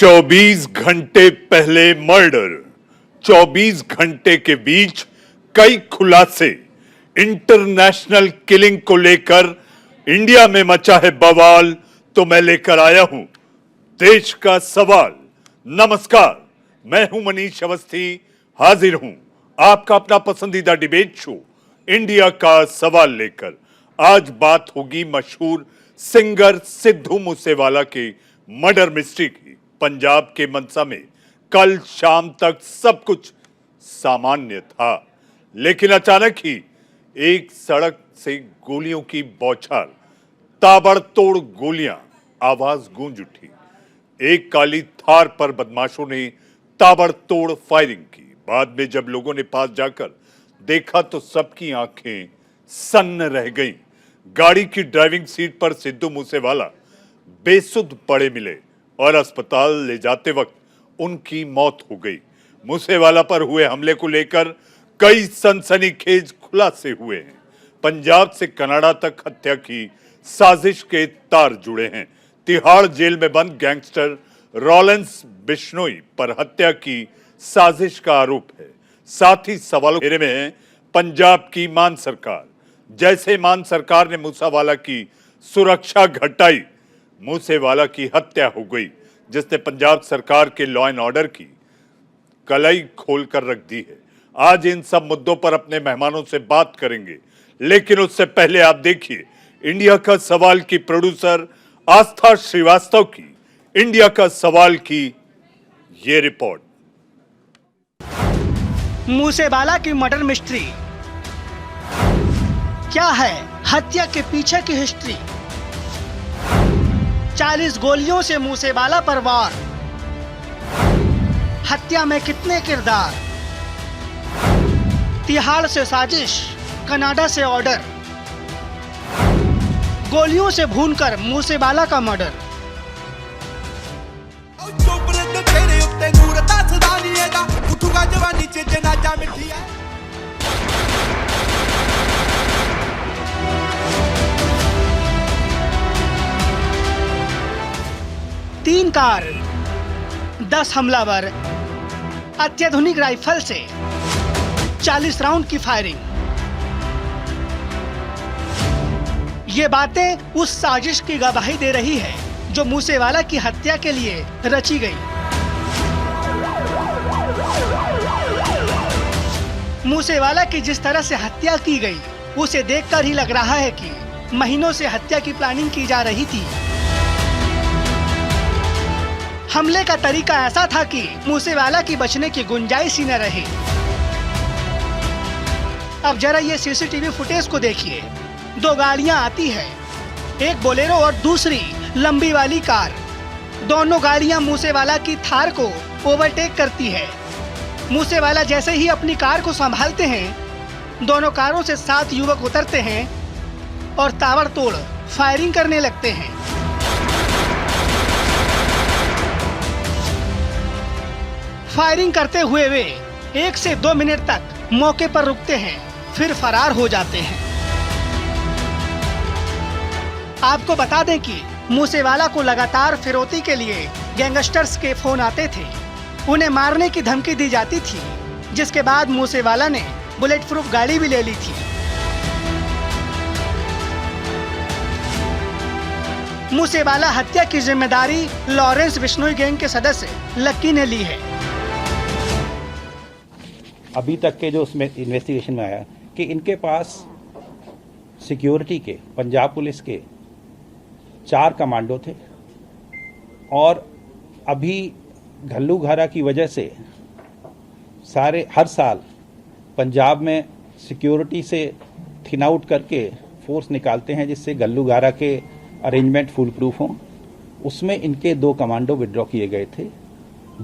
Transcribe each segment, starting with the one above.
24 घंटे पहले मर्डर, 24 घंटे के बीच कई खुलासे। इंटरनेशनल किलिंग को लेकर इंडिया में मचा है बवाल, तो मैं लेकर आया हूं देश का सवाल। नमस्कार, मैं हूं मनीष अवस्थी, हाजिर हूं आपका अपना पसंदीदा डिबेट शो इंडिया का सवाल लेकर। आज बात होगी मशहूर सिंगर सिद्धू मूसेवाला के मर्डर मिस्ट्री की। पंजाब के मनसा में कल शाम तक सब कुछ सामान्य था, लेकिन अचानक ही एक सड़क से गोलियों की बौछार, ताबड़तोड़ गोलियां, आवाज गूंज उठी। एक काली थार पर बदमाशों ने ताबड़तोड़ फायरिंग की। बाद में जब लोगों ने पास जाकर देखा तो सबकी आंखें सन्न रह गईं। गाड़ी की ड्राइविंग सीट पर सिद्धू मूसेवाला बेसुध पड़े मिले और अस्पताल ले जाते वक्त उनकी मौत हो गई। मूसेवाला पर हुए हमले को लेकर कई सनसनीखेज खुलासे हुए हैं। पंजाब से कनाडा तक हत्या की साजिश के तार जुड़े हैं। तिहाड़ जेल में बंद गैंगस्टर लॉरेंस बिश्नोई पर हत्या की साजिश का आरोप है। साथ ही सवालों घेरे में है पंजाब की मान सरकार। जैसे मान सरकार ने मूसेवाला की सुरक्षा घटाई, मूसेवाला की हत्या हो गई, जिसने पंजाब सरकार के लॉ एंड ऑर्डर की कलाई खोलकर रख दी है। आज इन सब मुद्दों पर अपने मेहमानों से बात करेंगे, लेकिन उससे पहले आप देखिए इंडिया का सवाल की प्रोड्यूसर आस्था श्रीवास्तव की इंडिया का सवाल की ये रिपोर्ट। मूसेवाला की मर्डर मिस्ट्री क्या है? हत्या के पीछे की हिस्ट्री। 40 गोलियों से मूसेवाला पर वार, हत्या में कितने किरदार, तिहाड़ से साजिश, कनाडा से ऑर्डर, गोलियों से भूनकर मूसेवाला का मर्डर। तीन कार, 10 हमलावर, अत्याधुनिक राइफल से 40 राउंड की फायरिंग। ये बातें उस साजिश की गवाही दे रही है जो मूसेवाला की हत्या के लिए रची गई। मूसेवाला की जिस तरह से हत्या की गई, उसे देखकर ही लग रहा है कि महीनों से हत्या की प्लानिंग की जा रही थी। हमले का तरीका ऐसा था कि मूसेवाला की बचने की गुंजाइश ही न रही। अब जरा ये सीसीटीवी फुटेज को देखिए। 2 गाड़ियां आती है, एक बोलेरो और दूसरी लंबी वाली कार। दोनों गाड़ियां मूसेवाला की थार को ओवरटेक करती है। मूसेवाला जैसे ही अपनी कार को संभालते हैं, दोनों कारों से 7 युवक उतरते हैं और ताबड़तोड़ फायरिंग करने लगते हैं। फायरिंग करते हुए वे 1 से 2 मिनट तक मौके पर रुकते हैं, फिर फरार हो जाते हैं। आपको बता दें कि मूसेवाला को लगातार फिरौती के लिए गैंगस्टर्स के फोन आते थे। उन्हें मारने की धमकी दी जाती थी, जिसके बाद मूसेवाला ने बुलेट प्रूफ गाड़ी भी ले ली थी। मूसेवाला हत्या की जिम्मेदारी लॉरेंस बिश्नोई गैंग के सदस्य लक्की ने ली है। अभी तक के जो उसमें इन्वेस्टिगेशन में आया कि इनके पास सिक्योरिटी के, पंजाब पुलिस के 4 कमांडो थे और अभी घल्लूघारा की वजह से हर साल पंजाब में सिक्योरिटी से थिन आउट करके फोर्स निकालते हैं, जिससे घल्लूघारा के अरेंजमेंट फुल प्रूफ हों। उसमें इनके 2 कमांडो विड्रॉ किए गए थे।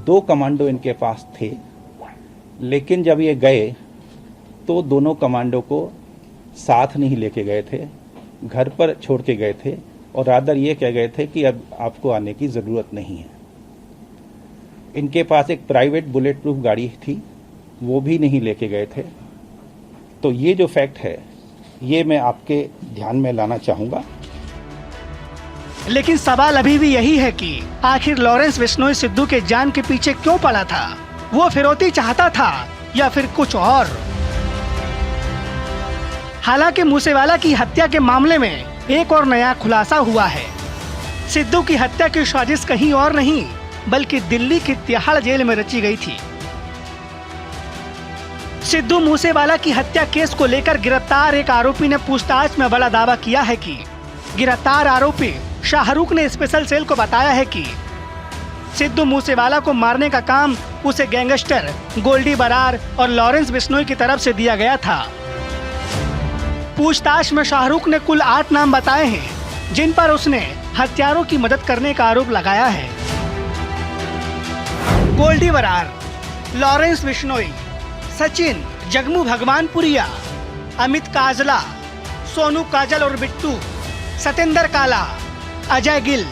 2 कमांडो इनके पास थे, लेकिन जब ये गए तो दोनों कमांडो को साथ नहीं लेके गए थे, घर पर छोड़ के गए थे और रादर ये कह गए थे कि अब आपको आने की ज़रूरत नहीं है। इनके पास एक प्राइवेट बुलेट प्रूफ गाड़ी थी, वो भी नहीं लेके गए थे। तो ये जो फैक्ट है, ये मैं आपके ध्यान में लाना चाहूँगा। लेकिन सवाल अभी भी यही है कि आखिर लॉरेंस बिश्नोई सिद्धू के जान के पीछे क्यों पड़ा था? वो फिरौती चाहता था या फिर कुछ और? हालांकि मूसेवाला की हत्या के मामले में एक और नया खुलासा हुआ है। सिद्धू की हत्या की साजिश कहीं और नहीं बल्कि दिल्ली की तिहाड़ जेल में रची गई थी। सिद्धू मूसेवाला की हत्या केस को लेकर गिरफ्तार एक आरोपी ने पूछताछ में बड़ा दावा किया है कि गिरफ्तार आरोपी शाहरुख ने स्पेशल सेल को बताया है कि सिद्धू मूसेवाला को मारने का काम उसे गैंगस्टर गोल्डी बरार और लॉरेंस बिश्नोई की तरफ से दिया गया था। पूछताछ में शाहरुख ने कुल 8 नाम बताए हैं जिन पर उसने हत्यारों की मदद करने का आरोप लगाया है। गोल्डी बरार, लॉरेंस बिश्नोई, सचिन जगमू भगवानपुरिया, अमित काजला, सोनू काजल और बिट्टू, सतेंद्र काला, अजय गिल।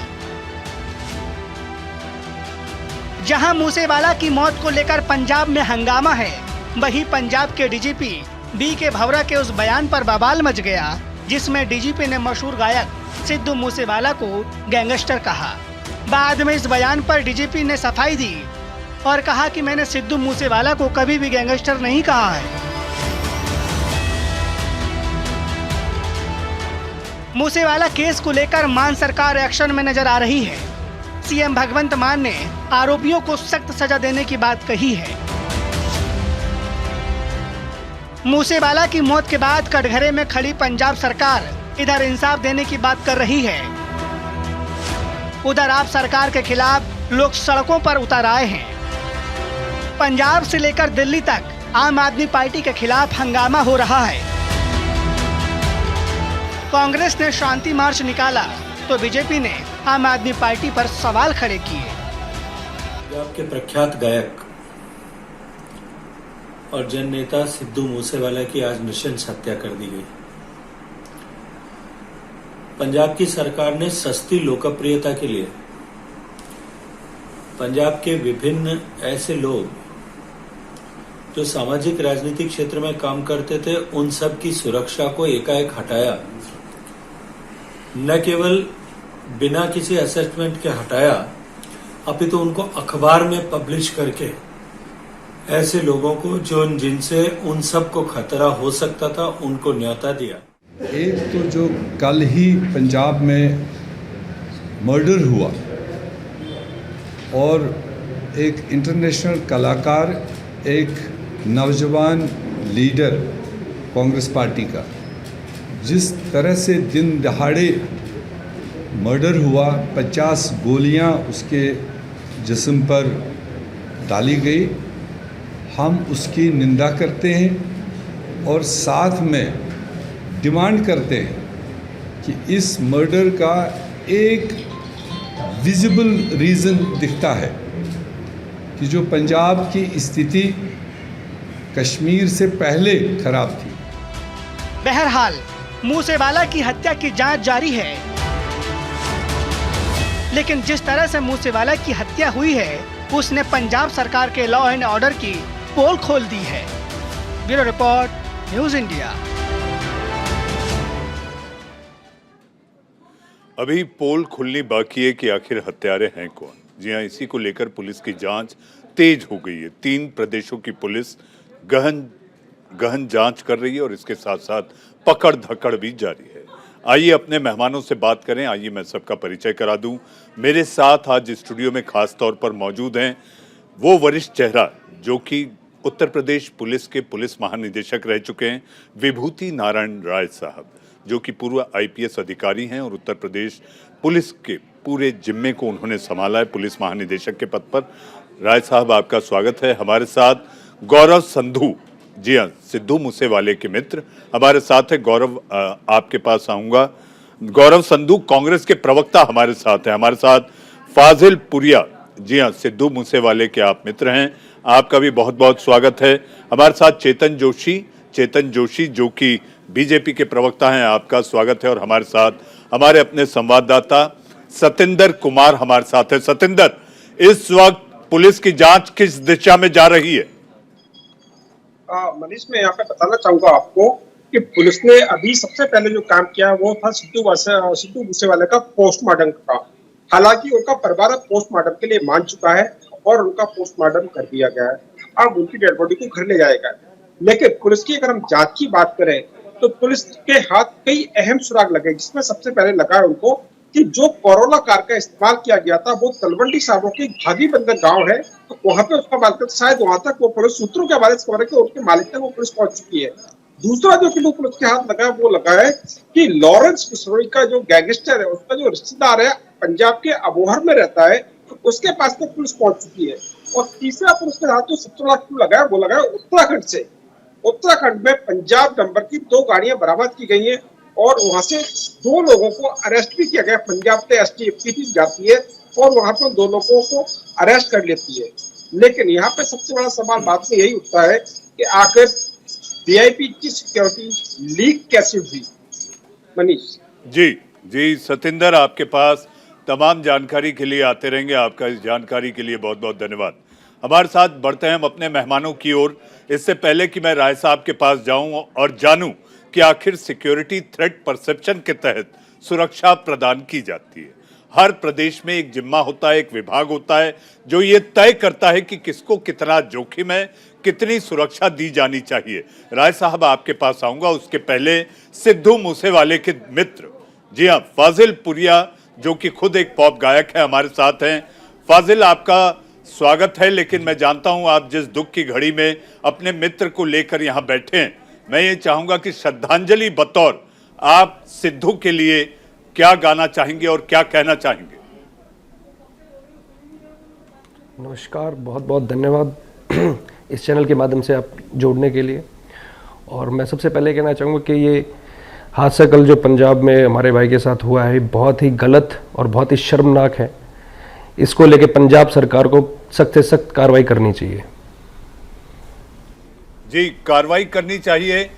जहां मूसेवाला की मौत को लेकर पंजाब में हंगामा है, वहीं पंजाब के डीजीपी बी के भवरा के उस बयान पर बवाल मच गया जिसमें डीजीपी ने मशहूर गायक सिद्धू मूसेवाला को गैंगस्टर कहा। बाद में इस बयान पर डीजीपी ने सफाई दी और कहा कि मैंने सिद्धू मूसेवाला को कभी भी गैंगस्टर नहीं कहा है। मूसेवाला केस को लेकर मान सरकार एक्शन में नजर आ रही है। सीएम भगवंत मान ने आरोपियों को सख्त सजा देने की बात कही है। मूसेवाला की मौत के बाद कटघरे में खड़ी पंजाब सरकार इधर इंसाफ देने की बात कर रही है, उधर आप सरकार के खिलाफ लोग सड़कों पर उतर आए हैं। पंजाब से लेकर दिल्ली तक आम आदमी पार्टी के खिलाफ हंगामा हो रहा है। कांग्रेस ने शांति मार्च निकाला तो बीजेपी ने आम आदमी पार्टी पर सवाल खड़े किए। पंजाब के प्रख्यात गायक और जन नेता सिद्धू मूसेवाला की आज नृशंस हत्या कर दी गई। पंजाब की सरकार ने सस्ती लोकप्रियता के लिए पंजाब के विभिन्न ऐसे लोग जो सामाजिक राजनीतिक क्षेत्र में काम करते थे उन सब की सुरक्षा को एकाएक हटाया। न केवल बिना किसी असेसमेंट के हटाया, अपितु उनको अखबार में पब्लिश करके ऐसे लोगों को जो जिनसे उन सब को खतरा हो सकता था उनको न्योता दिया। एक तो जो कल ही पंजाब में मर्डर हुआ और एक इंटरनेशनल कलाकार, एक नौजवान लीडर कांग्रेस पार्टी का, जिस तरह से दिन दहाड़े मर्डर हुआ, 50 गोलियां उसके जिस्म पर डाली गई, हम उसकी निंदा करते हैं और साथ में डिमांड करते हैं कि इस मर्डर का एक विजिबल रीज़न दिखता है कि जो पंजाब की स्थिति कश्मीर से पहले खराब थी। बहरहाल मूसेवाला की हत्या की जांच जारी है, लेकिन जिस तरह से मूसेवाला की हत्या हुई है उसने पंजाब सरकार के लॉ एंड ऑर्डर की पोल खोल दी है। Bureau report, news India. अभी पोल खुलनी बाकी है कि आखिर हत्यारे हैं कौन। जी हां, इसी को लेकर पुलिस की जांच तेज हो गई है। 3 प्रदेशों की पुलिस गहन जांच कर रही है और इसके साथ साथ पकड़ धकड़ भी जारी है। आइए अपने मेहमानों से बात करें। आइए मैं सबका परिचय करा दूं। मेरे साथ आज स्टूडियो में खास तौर पर मौजूद हैं वो वरिष्ठ चेहरा जो कि उत्तर प्रदेश पुलिस के पुलिस महानिदेशक रह चुके हैं, विभूति नारायण राय साहब, जो कि पूर्व आईपीएस अधिकारी हैं और उत्तर प्रदेश पुलिस के पूरे जिम्मे को उन्होंने संभाला है पुलिस महानिदेशक के पद पर। राय साहब, आपका स्वागत है। हमारे साथ गौरव संधू, जी हाँ, सिद्धू मूसेवाले के मित्र हमारे साथ है। गौरव, आपके पास आऊंगा। गौरव संधू कांग्रेस के प्रवक्ता हमारे साथ हैं। हमारे साथ फाजिल पुरिया, जी हाँ, सिद्धू मूसेवाले के आप मित्र हैं, आपका भी बहुत बहुत स्वागत है। हमारे साथ चेतन जोशी जो कि बीजेपी के प्रवक्ता हैं, आपका स्वागत है। और हमारे साथ हमारे अपने संवाददाता सतेंद्र कुमार हमारे साथ है। सतेंद्र, इस वक्त पुलिस की जांच किस दिशा में जा रही है? मनीष, मैं यहाँ पे बताना चाहूंगा आपको कि पुलिस ने अभी सबसे पहले जो काम किया वो था सिद्धू मूसेवाले का पोस्टमार्टम का। हालांकि उनका परिवार अब पोस्टमार्टम के लिए मान चुका है और उनका पोस्टमार्टम कर दिया गया है। अब उनकी डेड बॉडी को घर ले जाएगा। लेकिन पुलिस की अगर हम जांच की बात करें तो पुलिस के हाथ कई अहम सुराग लगे, जिसमें सबसे पहले लगा उनको कि जो कोरोला कार का इस्तेमाल किया गया था वो तलवंडी साबो की भागी बंदर गांव है, तो वहां पे उसका मालिक था। शायद वहां तक वो पुलिस सूत्रों के हवाले से खबर है कि उनके मालिक तक वो पुलिस पहुंच चुकी है। दूसरा जो क्लू पुलिस के हाथ लगा है वो लगा है कि लॉरेंस किशोरी का जो गैंगस्टर है उसका जो रिश्तेदार है पंजाब के अबोहर में रहता है, तो उसके पास तक पुलिस पहुंच चुकी है। और तीसरा पुलिस के हाथ जो सबसे बड़ा क्लू लगा है वो लगा है उत्तराखंड से। उत्तराखंड में पंजाब नंबर की 2 गाड़ियां बरामद की गई हैं और वहां से 2 लोगों को अरेस्ट भी किया गया। पंजाब से एसटीएफ की टीम जाती है और वहां पर 2 लोगों को अरेस्ट कर लेती है। लेकिन यहाँ पे सबसे बड़ा सवाल बात में यही उठता है कि आखिर वीआईपी की सिक्योरिटी लीक कैसे हुई। मनीष जी सतिंदर, आपके पास तमाम जानकारी के लिए आते रहेंगे। आपका इस जानकारी के लिए बहुत बहुत धन्यवाद। हमारे साथ बढ़ते हैं हम अपने मेहमानों की ओर। इससे पहले कि मैं राय साहब के पास जाऊं और जानूं कि आखिर सिक्योरिटी थ्रेट परसेप्शन के तहत सुरक्षा प्रदान की जाती है। हर प्रदेश में एक जिम्मा होता है, एक विभाग होता है जो ये तय करता है कि किसको कितना जोखिम है, कितनी सुरक्षा दी जानी चाहिए। राय साहब आपके पास आऊंगा, उसके पहले सिद्धू मूसेवाले के मित्र, जी हाँ, फाजिल पुरिया, जो कि खुद एक पॉप गायक है, हमारे साथ हैं। फाजिल, आपका स्वागत है। लेकिन मैं जानता हूं आप जिस दुख की घड़ी में अपने मित्र को लेकर यहां बैठे हैं, मैं ये चाहूंगा कि श्रद्धांजलि बतौर आप सिद्धू के लिए क्या गाना चाहेंगे और क्या कहना चाहेंगे? नमस्कार, बहुत बहुत धन्यवाद इस चैनल के माध्यम से आप जोड़ने के लिए। और मैं सबसे पहले कहना चाहूँगा कि ये हादसा कल जो पंजाब में हमारे भाई के साथ हुआ है बहुत ही गलत और बहुत ही शर्मनाक है। इसको लेके पंजाब सरकार को सख्त से सख्त कार्रवाई करनी चाहिए। जी, कार्रवाई करनी चाहिए।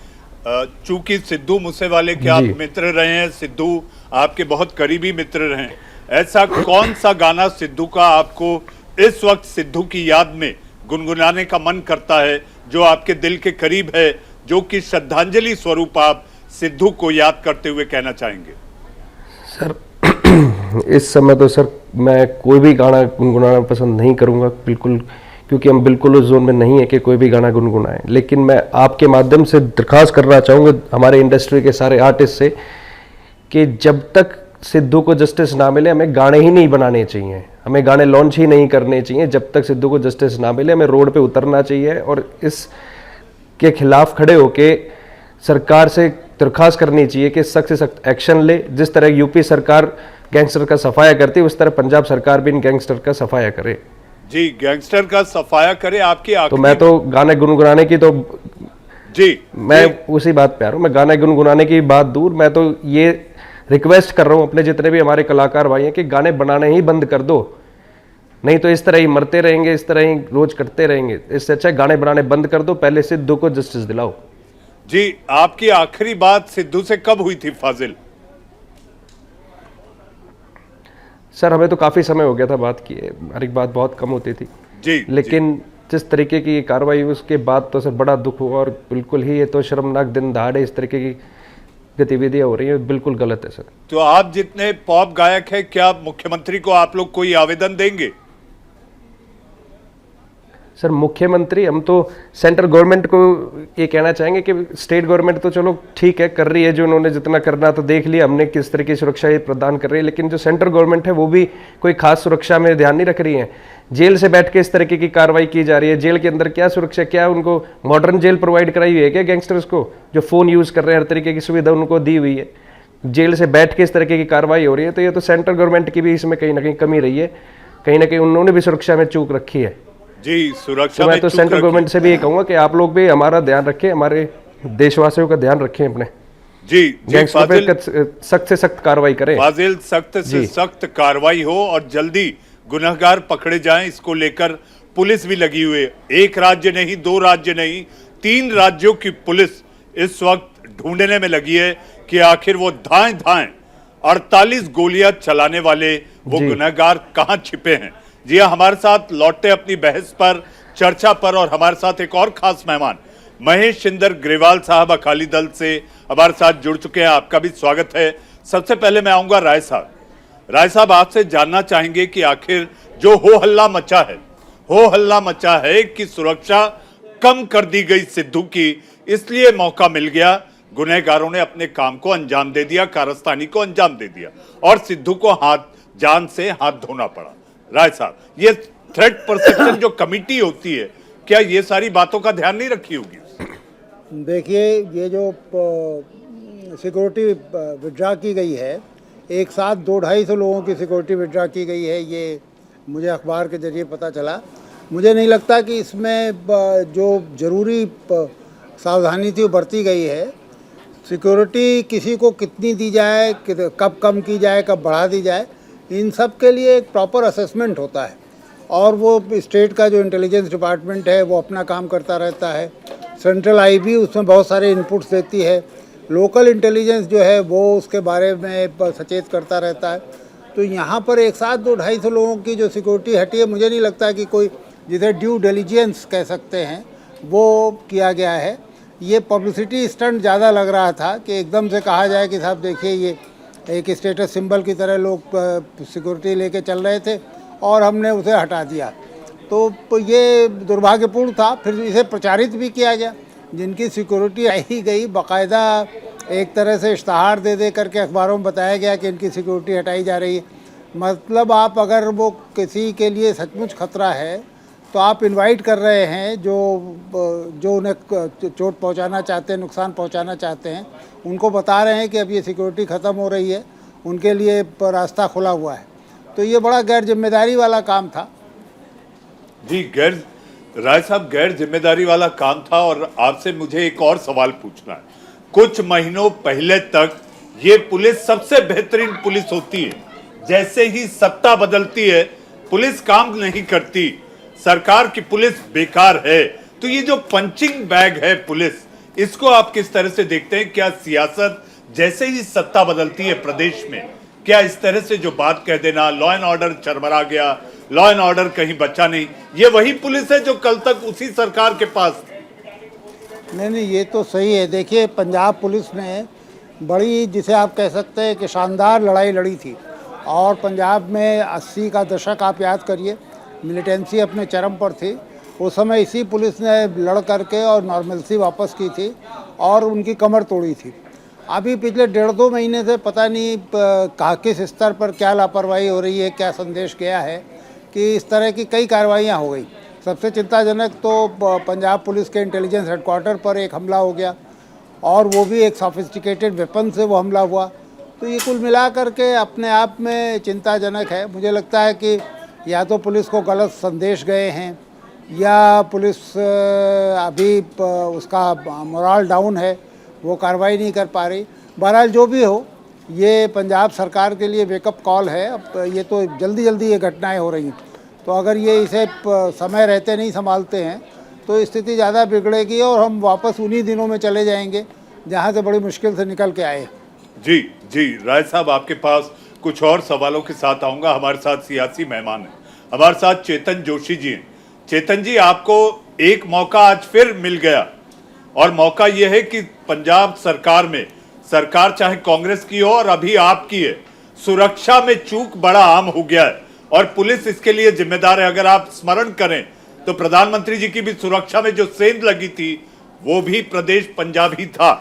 चूंकि सिद्धू मूसेवाले के आप मित्र रहे हैं, सिद्धू आपके बहुत करीबी मित्र रहे हैं, ऐसा कौन सा गाना सिद्धू का आपको इस वक्त सिद्धू की याद में गुनगुनाने का मन करता है, जो आपके दिल के करीब है, जो कि श्रद्धांजलि स्वरूप आप सिद्धू को याद करते हुए कहना चाहेंगे? सर इस समय तो सर मैं कोई भी गाना गुनगुनाना पसंद नहीं करूंगा, बिल्कुल, क्योंकि हम बिल्कुल उस जोन में नहीं है कि कोई भी गाना गुनगुनाएं। लेकिन मैं आपके माध्यम से दरख्वास्त करना चाहूँगा हमारे इंडस्ट्री के सारे आर्टिस्ट से कि जब तक सिद्धू को जस्टिस ना मिले हमें गाने ही नहीं बनाने चाहिए, हमें गाने लॉन्च ही नहीं करने चाहिए। जब तक सिद्धू को जस्टिस ना मिले हमें रोड पे उतरना चाहिए और इसके खिलाफ खड़े होके सरकार से दरख्वास्त करनी चाहिए कि सख्त से सख्त एक्शन ले। जिस तरह यूपी सरकार गैंगस्टर का सफाया करती है उस तरह पंजाब सरकार भी इन गैंगस्टर का सफाया करे। जी, गैंगस्टर का सफाया करे। आपकी तो मैं तो गाने गुनगुनाने की तो मैं उसी बात पे आ रहा हूँ, मैं गाने गुनगुनाने की बात दूर, मैं तो ये रिक्वेस्ट कर रहा हूँ अपने जितने भी हमारे कलाकार भाई हैं कि गाने बनाने ही बंद कर दो, नहीं तो इस तरह ही मरते रहेंगे, इस तरह ही रोज करते रहेंगे। इससे अच्छा गाने बनाने बंद कर दो, पहले सिद्धू को जस्टिस दिलाओ। जी, आपकी आखिरी बात सिद्धू से कब हुई थी फाजिल? सर हमें तो काफी समय हो गया था बात किए, हमारी बात बहुत कम होती थी जी, लेकिन जिस तरीके की कार्रवाई हुई उसके बाद तो सर बड़ा दुख हुआ और बिल्कुल ही ये तो शर्मनाक दिन दहाड़े इस तरीके की गतिविधियां हो रही है, बिल्कुल गलत है सर। तो आप जितने पॉप गायक हैं, क्या मुख्यमंत्री को आप लोग कोई आवेदन देंगे? सर मुख्यमंत्री, हम तो सेंट्रल गवर्नमेंट को ये कहना चाहेंगे कि स्टेट गवर्नमेंट तो चलो ठीक है कर रही है, जो उन्होंने जितना करना तो देख लिया हमने किस तरह की सुरक्षा ये प्रदान कर रही है, लेकिन जो सेंट्रल गवर्नमेंट है वो भी कोई खास सुरक्षा में ध्यान नहीं रख रही है। जेल से बैठ के इस तरीके की कार्रवाई की जा रही है, जेल के अंदर क्या सुरक्षा, क्या उनको मॉडर्न जेल प्रोवाइड कराई हुई है क्या गैंगस्टर्स को, जो फोन यूज कर रहे हैं हर तरीके की सुविधा उनको दी हुई है, जेल से बैठ के इस तरीके की कार्रवाई हो रही है। तो ये तो सेंट्रल गवर्नमेंट की भी इसमें कहीं ना कहीं कमी रही है, कहीं ना कहीं उन्होंने भी सुरक्षा में चूक रखी है। जी, सुरक्षा तो मैं तो सेंट्रल गवर्नमेंट से भी ये कहूंगा कि आप लोग भी हमारा ध्यान रखें, हमारे देशवासियों का ध्यान रखें अपने। जी, सख्त से सख्त कार्रवाई करें। फाजिल, सख्त से सख्त कार्रवाई हो और जल्दी गुनहगार पकड़े जाएं, इसको लेकर पुलिस भी लगी हुई है। एक राज्य नहीं, 2 राज्य नहीं, 3 राज्यों की पुलिस इस वक्त ढूंढने में लगी है कि आखिर वो धाएं 48 गोलियां चलाने वाले वो गुनहगार कहां छिपे हैं। जी हाँ, हमारे साथ लौटते अपनी बहस पर, चर्चा पर, और हमारे साथ एक और खास मेहमान महेश इंदर ग्रेवाल साहब अकाली दल से हमारे साथ जुड़ चुके हैं। आपका भी स्वागत है। सबसे पहले मैं आऊंगा राय साहब। राय साहब, आपसे जानना चाहेंगे कि आखिर जो हो हल्ला मचा है कि सुरक्षा कम कर दी गई सिद्धू की, इसलिए मौका मिल गया, गुनहगारों ने अपने काम को अंजाम दे दिया, कारस्तानी को अंजाम दे दिया और सिद्धू को जान से हाथ धोना पड़ा। राय साहब, ये थ्रेट परसेप्शन जो कमेटी होती है, क्या ये सारी बातों का ध्यान नहीं रखी होगी? देखिए, ये जो सिक्योरिटी विड्रा की गई है, एक साथ 200-250 लोगों की सिक्योरिटी विड्रा की गई है, ये मुझे अखबार के जरिए पता चला। मुझे नहीं लगता कि इसमें जो ज़रूरी सावधानी थी वो बरती गई है। सिक्योरिटी किसी को कितनी दी जाए, कब कम की जाए, कब बढ़ा दी जाए, इन सब के लिए एक प्रॉपर असेसमेंट होता है और वो स्टेट का जो इंटेलिजेंस डिपार्टमेंट है वो अपना काम करता रहता है। सेंट्रल आईबी उसमें बहुत सारे इनपुट्स देती है। लोकल इंटेलिजेंस जो है वो उसके बारे में सचेत करता रहता है। तो यहाँ पर एक साथ 200-250 लोगों की जो सिक्योरिटी हटी है, मुझे नहीं लगता कि कोई जिसे ड्यू डिलीजेंस कह सकते हैं वो किया गया है। ये पब्लिसिटी स्टंट ज़्यादा लग रहा था कि एकदम से कहा जाए कि साहब देखिए, ये एक स्टेटस सिंबल की तरह लोग सिक्योरिटी लेके चल रहे थे और हमने उसे हटा दिया। तो ये दुर्भाग्यपूर्ण था। फिर इसे प्रचारित भी किया गया, जिनकी सिक्योरिटी आई गई, बाकायदा एक तरह से इश्तहार दे करके अखबारों में बताया गया कि इनकी सिक्योरिटी हटाई जा रही है। मतलब आप अगर वो किसी के लिए सचमुच खतरा है तो आप इनवाइट कर रहे हैं जो उन्हें चोट पहुंचाना चाहते हैं, नुकसान पहुंचाना चाहते हैं, उनको बता रहे हैं कि अब ये सिक्योरिटी ख़त्म हो रही है, उनके लिए रास्ता खुला हुआ है। तो ये बड़ा गैर जिम्मेदारी वाला काम था। जी, राय साहब, गैर जिम्मेदारी वाला काम था। और आपसे मुझे एक और सवाल पूछना है। कुछ महीनों पहले तक ये पुलिस सबसे बेहतरीन पुलिस होती है, जैसे ही सत्ता बदलती है पुलिस काम नहीं करती, सरकार की पुलिस बेकार है। तो ये जो पंचिंग बैग है पुलिस, इसको आप किस तरह से देखते हैं? क्या सियासत जैसे ही सत्ता बदलती है प्रदेश में, क्या इस तरह से जो बात कह देना, लॉ एंड ऑर्डर चरमरा गया, लॉ एंड ऑर्डर कहीं बचा नहीं, ये वही पुलिस है जो कल तक उसी सरकार के पास थी? नहीं, ये तो सही है। देखिए, पंजाब पुलिस ने बड़ी, जिसे आप कह सकते हैं कि शानदार लड़ाई लड़ी थी। और पंजाब में 80 का दशक आप याद करिए, मिलिटेंसी अपने चरम पर थी। उस समय इसी पुलिस ने लड़ करके और नॉर्मलसी वापस की थी और उनकी कमर तोड़ी थी। अभी पिछले 1.5-2 महीने से पता नहीं किस स्तर पर क्या लापरवाही हो रही है, क्या संदेश गया है कि इस तरह की कई कार्रवाइयाँ हो गई। सबसे चिंताजनक तो पंजाब पुलिस के इंटेलिजेंस हेडक्वार्टर पर एक हमला हो गया और वो भी एक सोफिस्टिकेटेड वेपन से वो हमला हुआ। तो ये कुल मिला करके अपने आप में चिंताजनक है। मुझे लगता है कि या तो पुलिस को गलत संदेश गए हैं या पुलिस अभी उसका मोरल डाउन है, वो कार्रवाई नहीं कर पा रही। बहरहाल जो भी हो, ये पंजाब सरकार के लिए वेकअप कॉल है। अब ये तो जल्दी ये घटनाएं हो रही हैं, तो अगर ये इसे समय रहते नहीं संभालते हैं तो स्थिति ज़्यादा बिगड़ेगी और हम वापस उन्हीं दिनों में चले जाएंगे जहाँ से बड़ी मुश्किल से निकल के आए। जी, राय साहब, आपके पास कुछ और सवालों के साथ आऊंगा। हमारे साथ सियासी मेहमान हैं, हमारे साथ चेतन जोशी जी हैं। चेतन जी, आपको एक मौका आज फिर मिल गया और मौका यह है कि पंजाब सरकार में, सरकार चाहे कांग्रेस की हो और अभी आपकी है, सुरक्षा में चूक बड़ा आम हो गया है और पुलिस इसके लिए जिम्मेदार है। अगर आप स्मरण करें तो प्रधानमंत्री जी की भी सुरक्षा में जो सेंध लगी थी वो भी प्रदेश पंजाब ही था।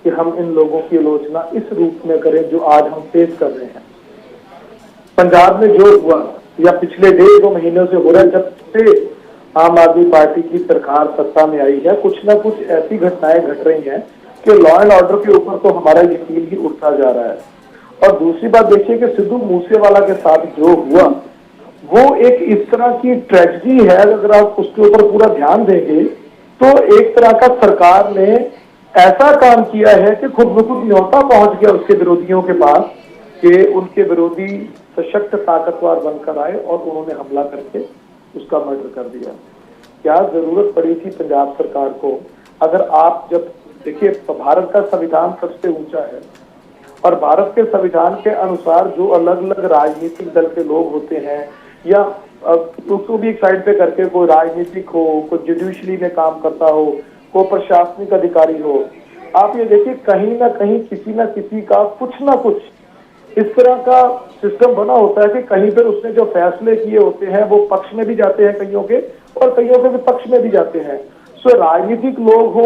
कि हम इन लोगों की आलोचना इस रूप में करें जो आज हम फेस कर रहे हैं। पंजाब में जो हुआ या पिछले 1.5-2 महीनों से हो रहा है, जब से आम आदमी पार्टी की सरकार सत्ता में आई है, कुछ ना कुछ ऐसी घटनाएं घट रही हैं कि लॉ एंड ऑर्डर के ऊपर तो हमारा यकीन ही उठता जा रहा है। और दूसरी बात देखिए कि सिद्धू मूसेवाला के साथ जो हुआ वो एक इस तरह की ट्रेजेडी है। अगर आप उसके ऊपर पूरा ध्यान देंगे तो एक तरह का सरकार ने ऐसा काम किया है कि खुद ब खुद न्योता पहुंच गया उसके विरोधियों के पास कि उनके विरोधी सशक्त ताकतवर बनकर आए और उन्होंने हमला करके उसका मर्डर कर दिया। क्या जरूरत पड़ी थी पंजाब सरकार को? अगर आप जब देखिए, भारत का संविधान सबसे ऊंचा है और भारत के संविधान के अनुसार जो अलग अलग राजनीतिक दल के लोग होते हैं, या उसको भी एक साइड पे करके कोई राजनीतिक हो, कोई जुडिशरी में काम करता हो, कोई प्रशासनिक अधिकारी हो, आप ये देखिए कहीं ना कहीं किसी ना किसी का कुछ ना कुछ इस तरह का सिस्टम बना होता है कि कहीं पर उसने जो फैसले किए होते हैं वो पक्ष में भी जाते हैं कईयों के, और कईयों के विपक्ष में भी जाते हैं। सो राजनीतिक लोग हो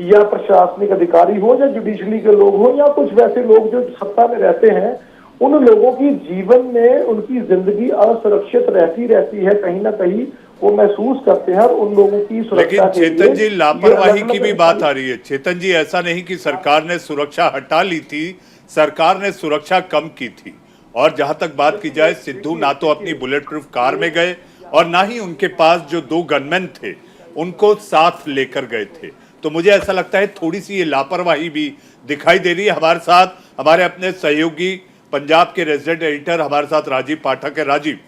या प्रशासनिक अधिकारी हो या जुडिशरी के लोग हो या कुछ वैसे लोग जो सत्ता में रहते हैं, उन लोगों की जीवन में उनकी जिंदगी असुरक्षित रहती है, कहीं ना कहीं वो महसूस करते हैं, और उन लोगों की सुरक्षा लेकिन चेतन जी लापरवाही की भी बात आ रही है। चेतन जी ऐसा नहीं कि सरकार ने सुरक्षा हटा ली थी, सरकार ने सुरक्षा कम की थी। और जहां तक बात की जाए, सिद्धू ना तो अपनी बुलेट प्रूफ कार में गए और ना ही उनके पास जो 2 गनमैन थे उनको साथ लेकर गए थे। तो मुझे ऐसा लगता है थोड़ी सी ये लापरवाही भी दिखाई दे रही है। हमारे साथ हमारे अपने सहयोगी पंजाब के रेजिडेंट एडिटर हमारे साथ राजीव पाठक है। राजीव,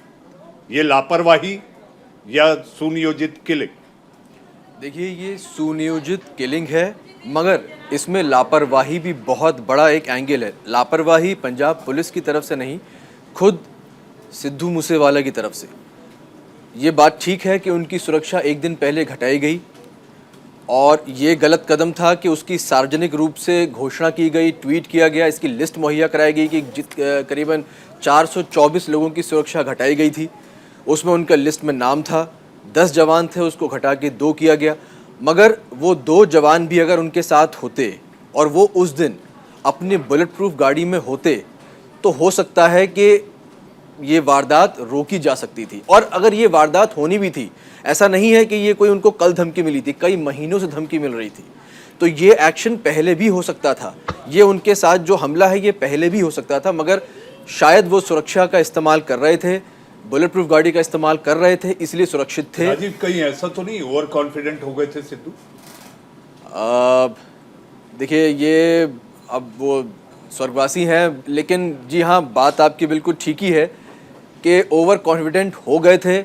ये लापरवाही या सुनियोजित किलिंग? देखिए, ये सुनियोजित किलिंग है, मगर इसमें लापरवाही भी बहुत बड़ा एक एंगल है। लापरवाही पंजाब पुलिस की तरफ से नहीं, खुद सिद्धू मूसेवाला की तरफ से। ये बात ठीक है कि उनकी सुरक्षा एक दिन पहले घटाई गई, और ये गलत कदम था कि उसकी सार्वजनिक रूप से घोषणा की गई, ट्वीट किया गया, इसकी लिस्ट मुहैया कराई गई कि करीबन 424 लोगों की सुरक्षा घटाई गई थी। उसमें उनका लिस्ट में नाम था, 10 जवान थे, उसको घटा के 2 किया गया। मगर वो 2 जवान भी अगर उनके साथ होते और वो उस दिन अपने बुलेट प्रूफ गाड़ी में होते, तो हो सकता है कि ये वारदात रोकी जा सकती थी। और अगर ये वारदात होनी भी थी, ऐसा नहीं है कि ये कोई उनको कल धमकी मिली थी, कई महीनों से धमकी मिल रही थी, तो ये एक्शन पहले भी हो सकता था। ये उनके साथ जो हमला है ये पहले भी हो सकता था, मगर शायद वो सुरक्षा का इस्तेमाल कर रहे थे, बुलेट प्रूफ गाड़ी का इस्तेमाल कर रहे थे, इसलिए सुरक्षित थे। राजीव, कहीं ऐसा तो नहीं ओवर कॉन्फिडेंट हो गए थे सिद्धू? देखिए, ये अब वो स्वर्गवासी हैं, लेकिन जी हाँ, बात आपकी बिल्कुल ठीक ही है कि ओवर कॉन्फिडेंट हो गए थे,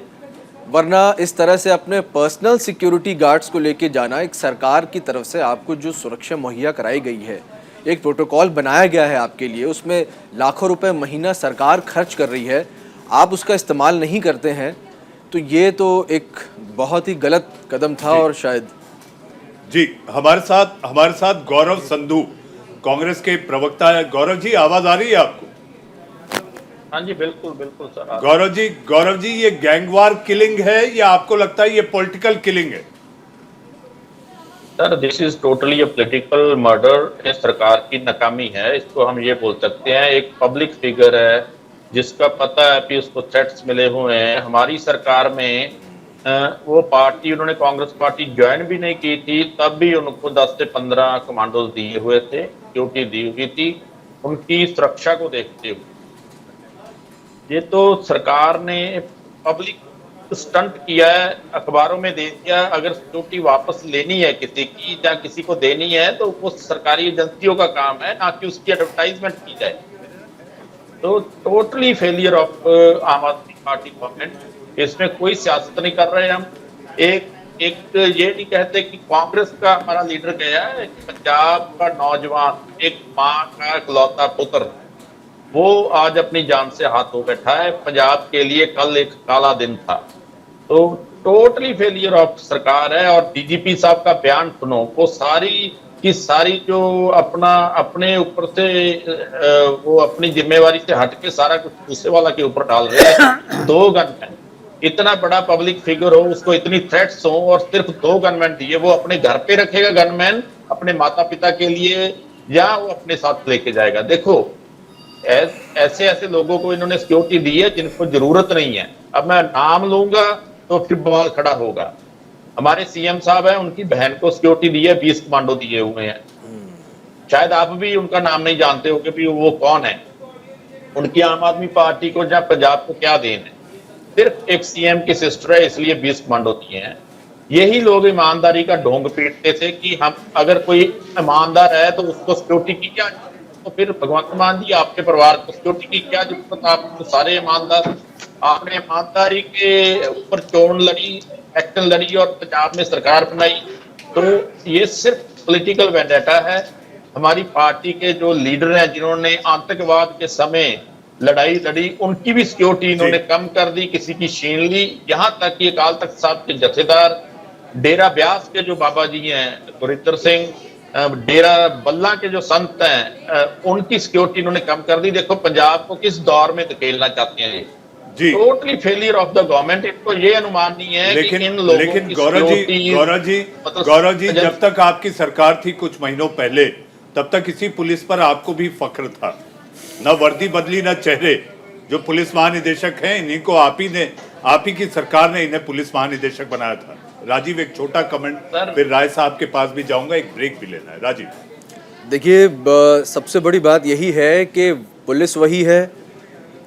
वरना इस तरह से अपने पर्सनल सिक्योरिटी गार्ड्स को लेके जाना, एक सरकार की तरफ से आपको जो सुरक्षा मुहैया कराई गई है, एक प्रोटोकॉल बनाया गया है आपके लिए, उसमें लाखों रुपए महीना सरकार खर्च कर रही है, आप उसका इस्तेमाल नहीं करते हैं, तो ये तो एक बहुत ही गलत कदम था। और शायद जी हमारे साथ गौरव संधू, कांग्रेस के प्रवक्ता है। गौरव जी, आवाज आ रही है आपको? हाँ जी, बिल्कुल बिल्कुल सर। गौरव जी, ये गैंगवार किलिंग है या आपको लगता है ये पॉलिटिकल किलिंग है? Sir, this is totally a political murder. ये सरकार की नाकामी है, इसको हम ये बोल सकते हैं। एक पब्लिक फिगर है जिसका पता है कि उसको थ्रेट्स मिले हुए हैं। हमारी सरकार में वो पार्टी, उन्होंने कांग्रेस पार्टी ज्वाइन भी नहीं की थी, तब भी उनको 10 से 15 कमांडोज दिए हुए थे, सिक्योरिटी दी हुई थी उनकी सुरक्षा को देखते हुए। ये तो सरकार ने पब्लिक स्टंट किया है, अखबारों में दे दिया। अगर सिक्योरिटी वापस लेनी है किसी की या किसी को देनी है तो वो सरकारी एजेंसियों का काम है, ना कि उसकी एडवर्टाइजमेंट की जाए। तो टोटली फेलियर ऑफ आम आदमी पार्टी गवर्नमेंट। इसमें कोई सियासत नहीं कर रहे हम। एक ये नहीं कहते कि कांग्रेस का हमारा लीडर गया है, पंजाब का नौजवान, एक माँ का इकलौता पुत्र, वो आज अपनी जान से हाथ धो बैठा है। पंजाब के लिए कल एक काला दिन था। तो टोटली फेलियर ऑफ सरकार है। और डीजीपी साहब का बयान सुनो, वो सारी की सारी जो अपने ऊपर से वो अपनी जिम्मेवारी से हट के सारा कुछ दूसरे वाला के ऊपर डाल रहे हैं। 2 गनमैन, इतना बड़ा पब्लिक फिगर हो, उसको इतनी थ्रेट्स हो और सिर्फ 2 गनमैन दिए। वो अपने घर पे रखेगा गनमैन अपने माता पिता के लिए, या वो अपने साथ लेके जाएगा? देखो, ऐसे लोगों को इन्होंने सिक्योरिटी दी है जिनको जरूरत नहीं है। अब मैं नाम लूंगा तो फिर बवाल खड़ा होगा। हमारे सीएम साहब हैं, उनकी बहन को सिक्योरिटी दी है, 20 कमांडो दिए हुए हैं। शायद आप भी उनका नाम नहीं जानते हो कि वो कौन है। उनकी आम आदमी पार्टी को या पंजाब को क्या देन है? सिर्फ एक सीएम की सिस्टर है, इसलिए 20 कमांडो दिए हैं। यही लोग ईमानदारी का ढोंग पीटते थे कि हम अगर कोई ईमानदार है तो उसको सिक्योरिटी की क्या, तो फिर भगवंत मान जी आपके परिवार को सिक्योरिटी की क्या जरूरत? आप सारे ईमानदार, आपने ईमानदारी के ऊपर चोन लड़ी, एक्शन लड़ी और पंजाब में सरकार बनाई। तो ये सिर्फ पॉलिटिकल वेंडेटा है। हमारी पार्टी के जो लीडर हैं जिन्होंने आतंकवाद के समय लड़ाई लड़ी, उनकी भी सिक्योरिटी इन्होंने कम कर दी, किसी की छीन ली। यहां तक कि अकाल तख्त साहब के जथेदार डेरा ब्यास के जो बाबा जी हैं गुरिंदर सिंह, डेरा बल्ला के जो संत हैं, उनकी सिक्योरिटी इन्होंने कम कर दी। देखो पंजाब को किस दौर में धकेलना चाहते हैं ये। जी totally failure of the government. इनको ये अनुमान नहीं है लेकिन कि इन लोगों लेकिन की गौरव मतलब जी जब तक आपकी सरकार थी कुछ महीनों पहले, तब तक इसी पुलिस पर आपको भी फख्र था। न वर्दी बदली न चेहरे। जो पुलिस महानिदेशक हैं इन्हीं को आप ही की सरकार ने इन्हें पुलिस महानिदेशक बनाया था। राजीव, एक छोटा कमेंट, फिर राय साहब के पास भी जाऊंगा, एक ब्रेक भी लेना है। राजीव, देखिए, सबसे बड़ी बात यही है कि पुलिस वही है,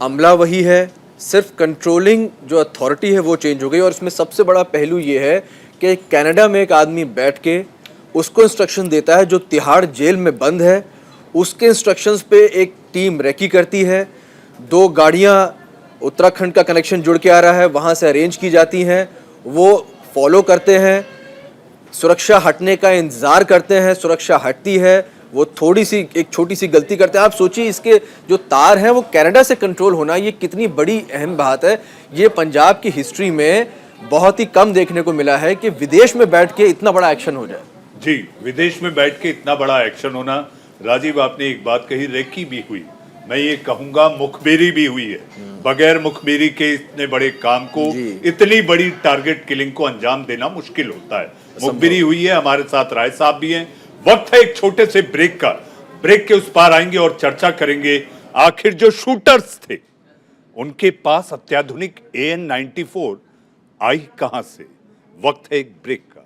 अमला वही है, सिर्फ कंट्रोलिंग जो अथॉरिटी है वो चेंज हो गई। और इसमें सबसे बड़ा पहलू ये है कि कनाडा में एक आदमी बैठ के उसको इंस्ट्रक्शन देता है जो तिहाड़ जेल में बंद है, उसके इंस्ट्रक्शंस पे एक टीम रेकी करती है। 2 गाड़ियां उत्तराखंड का कनेक्शन जुड़ के आ रहा है, वहाँ से अरेंज की जाती हैं, वो फॉलो करते हैं, सुरक्षा हटने का इंतज़ार करते हैं, सुरक्षा हटती है, वो एक छोटी सी गलती करते हैं। आप सोचिए इसके जो तार हैं वो कनाडा से कंट्रोल होना, ये कितनी बड़ी अहम बात है। ये पंजाब की हिस्ट्री में बहुत ही कम देखने को मिला है कि विदेश में बैठ के इतना बड़ा एक्शन हो जाए। जी, विदेश में बैठ के इतना बड़ा एक्शन होना। राजीव, आपने एक बात कही, रेकी भी हुई, मैं ये कहूंगा मुखबिरी भी हुई है। बगैर मुखबिरी के इतने बड़े काम को, इतनी बड़ी टारगेट किलिंग को अंजाम देना मुश्किल होता है। मुखबिरी हुई है। हमारे साथ राय साहब भी हैं। वक्त है एक छोटे से ब्रेक का। ब्रेक के उस पार आएंगे और चर्चा करेंगे आखिर जो शूटर्स थे उनके पास अत्याधुनिक AN-94 आई कहां से। वक्त है एक ब्रेक का।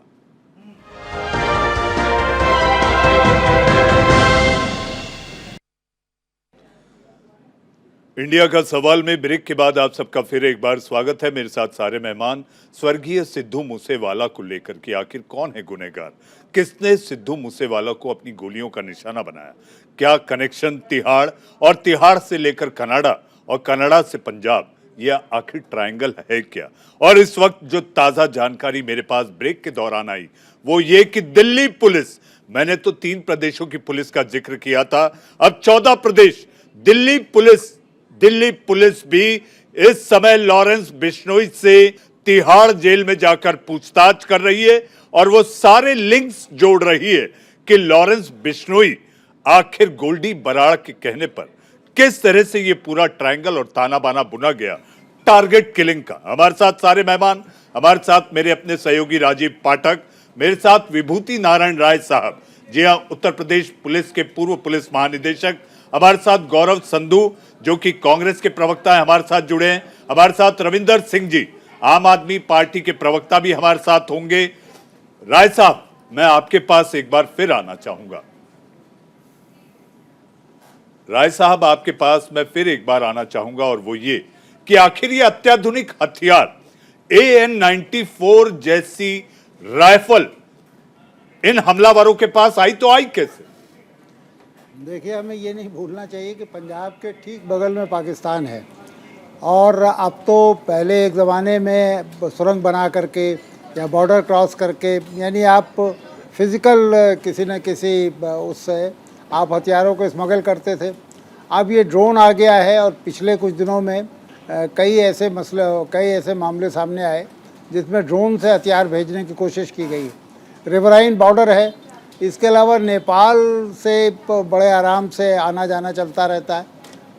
इंडिया का सवाल में ब्रेक के बाद आप सबका फिर एक बार स्वागत है। मेरे साथ सारे मेहमान स्वर्गीय सिद्धू मूसेवाला को लेकर कि आखिर कौन है गुनहगार, किसने सिद्धू मूसेवाला को अपनी गोलियों का निशाना बनाया, क्या कनेक्शन तिहाड़ और तिहाड़ से लेकर कनाडा और कनाडा से पंजाब, यह आखिर ट्रायंगल है क्या। और इस वक्त जो ताजा जानकारी मेरे पास ब्रेक के दौरान आई वो ये कि दिल्ली पुलिस, मैंने तो 3 प्रदेशों की पुलिस का जिक्र किया था, अब 14 प्रदेश, दिल्ली पुलिस भी इस समय लॉरेंस बिश्नोई से तिहाड़ जेल में जाकर पूछताछ कर रही है और वो सारे लिंक्स जोड़ रही है कि लॉरेंस बिश्नोई आखिर गोल्डी बराड़ के कहने पर किस तरह से ये पूरा ट्रायंगल और ताना बाना बुना गया टारगेट किलिंग का। हमारे साथ सारे मेहमान, हमारे साथ मेरे अपने सहयोगी राजीव पाठक, मेरे साथ विभूति नारायण राय साहब, जी हाँ, उत्तर प्रदेश पुलिस के पूर्व पुलिस महानिदेशक, हमारे साथ गौरव संधू जो कि कांग्रेस के प्रवक्ता है, हमारे साथ जुड़े हैं, हमारे साथ रविंदर सिंह जी आम आदमी पार्टी के प्रवक्ता भी हमारे साथ होंगे। राय साहब, मैं आपके पास एक बार फिर आना चाहूंगा। राय साहब, आपके पास मैं फिर एक बार आना चाहूंगा और वो ये कि आखिर ये अत्याधुनिक हथियार AN-94 जैसी राइफल इन हमलावरों के पास आई तो आई कैसे। देखिए, हमें ये नहीं भूलना चाहिए कि पंजाब के ठीक बगल में पाकिस्तान है और अब तो पहले एक ज़माने में सुरंग बना करके या बॉर्डर क्रॉस करके, यानी आप फिज़िकल किसी न किसी उससे आप हथियारों को स्मगल करते थे। अब ये ड्रोन आ गया है और पिछले कुछ दिनों में कई ऐसे मामले सामने आए जिसमें ड्रोन से हथियार भेजने की कोशिश की गई। रिवराइन बॉर्डर है, इसके अलावा नेपाल से बड़े आराम से आना जाना चलता रहता है,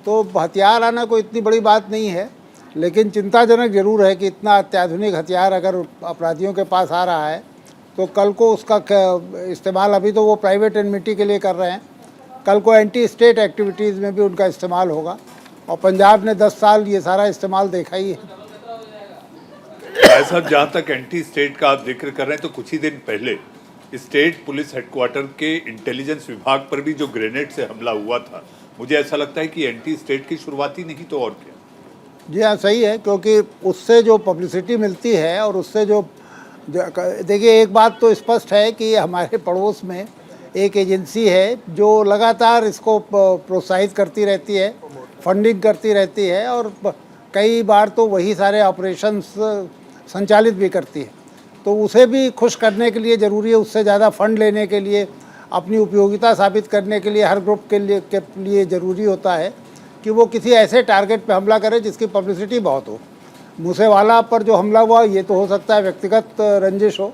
तो हथियार आना कोई इतनी बड़ी बात नहीं है। लेकिन चिंताजनक ज़रूर है कि इतना अत्याधुनिक हथियार अगर अपराधियों के पास आ रहा है तो कल को उसका इस्तेमाल, अभी तो वो प्राइवेट एनमिटी के लिए कर रहे हैं, कल को एंटी स्टेट एक्टिविटीज़ में भी उनका इस्तेमाल होगा और पंजाब ने 10 साल ये सारा इस्तेमाल देखा ही है। ऐसा, जहाँ तक एंटी स्टेट का आप जिक्र कर रहे हैं, तो कुछ ही दिन पहले स्टेट पुलिस हेडक्वार्टर के इंटेलिजेंस विभाग पर भी जो ग्रेनेड से हमला हुआ था, मुझे ऐसा लगता है कि एंटी स्टेट की शुरुआत ही नहीं तो और क्या। जी हाँ, सही है, क्योंकि उससे जो पब्लिसिटी मिलती है और उससे जो देखिए, एक बात तो स्पष्ट है कि हमारे पड़ोस में एक एजेंसी है जो लगातार इसको प्रोत्साहित करती रहती है, फंडिंग करती रहती है और कई बार तो वही सारे ऑपरेशंस संचालित भी करती है। तो उसे भी खुश करने के लिए ज़रूरी है उससे ज़्यादा फंड लेने के लिए अपनी उपयोगिता साबित करने के लिए हर ग्रुप के लिए ज़रूरी होता है कि वो किसी ऐसे टारगेट पे हमला करे जिसकी पब्लिसिटी बहुत हो। मूसेवाला पर जो हमला हुआ ये तो हो सकता है व्यक्तिगत रंजिश हो,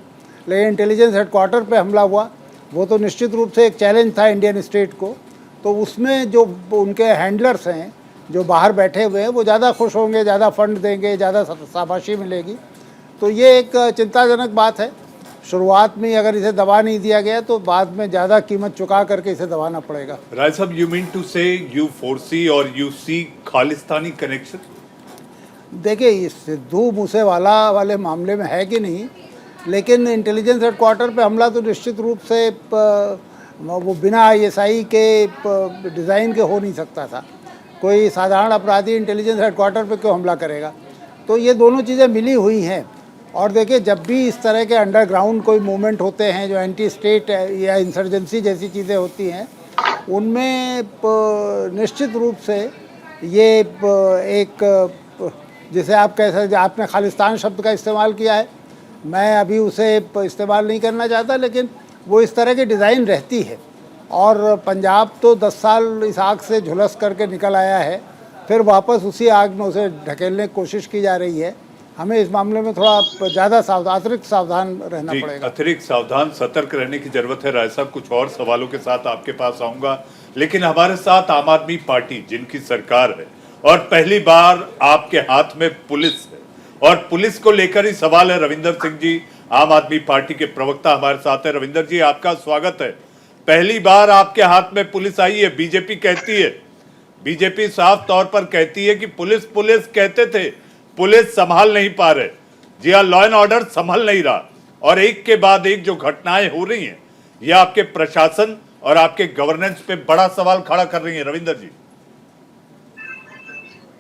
लेकिन इंटेलिजेंस हेडक्वार्टर पे हमला हुआ वो तो निश्चित रूप से एक चैलेंज था इंडियन स्टेट को। तो उसमें जो उनके हैंडलर्स हैं जो बाहर बैठे हुए हैं वो ज़्यादा खुश होंगे, ज़्यादा फंड देंगे, ज़्यादा शाबाशी मिलेगी। तो ये एक चिंताजनक बात है। शुरुआत में अगर इसे दबा नहीं दिया गया तो बाद में ज़्यादा कीमत चुका करके इसे दबाना पड़ेगा। राय साहब, यू मीन टू से यू फोरसी और यू सी खालिस्तानी कनेक्शन? देखिए, इस सिद्धू मूसेवाला वाले मामले में है कि नहीं, लेकिन इंटेलिजेंस हेडक्वार्टर पे हमला तो निश्चित रूप से वो बिना ISI के डिज़ाइन के हो नहीं सकता था। कोई साधारण अपराधी इंटेलिजेंस हेडक्वार्टर पे क्यों हमला करेगा? तो ये दोनों चीज़ें मिली हुई हैं। और देखिए, जब भी इस तरह के अंडरग्राउंड कोई मूवमेंट होते हैं जो एंटी स्टेट या इंसर्जेंसी जैसी चीज़ें होती हैं, उनमें निश्चित रूप से ये एक जिसे आप कह सकते, आपने खालिस्तान शब्द का इस्तेमाल किया है, मैं अभी उसे इस्तेमाल नहीं करना चाहता, लेकिन वो इस तरह की डिज़ाइन रहती है। और पंजाब तो 10 साल इस आग से झुलस करके निकल आया है, फिर वापस उसी आग में उसे ढकेलने की कोशिश की जा रही है। हमें इस मामले में थोड़ा ज़्यादा अतिरिक्त सावधान रहना पड़ेगा। अतिरिक्त सावधान, सतर्क रहने की जरूरत है। राय साहब, कुछ और सवालों के साथ आपके पास आऊंगा, लेकिन हमारे साथ आम आदमी पार्टी जिनकी सरकार है और पहली बार आपके हाथ में पुलिस है, और पुलिस को लेकर ही सवाल है। रविंदर सिंह जी, आम आदमी पार्टी के प्रवक्ता हमारे साथ है। रविंदर जी, आपका स्वागत है। पहली बार आपके हाथ में पुलिस आई है। बीजेपी कहती है, बीजेपी साफ तौर पर कहती है कि पुलिस पुलिस कहते थे, पुलिस संभाल नहीं पा रहे। जी हाँ, लॉ एंड ऑर्डर संभल नहीं रहा, और एक के बाद एक जो घटनाएं हो रही हैं ये आपके प्रशासन और आपके गवर्नेंस पे बड़ा सवाल खड़ा कर रही है। रविंदर जी,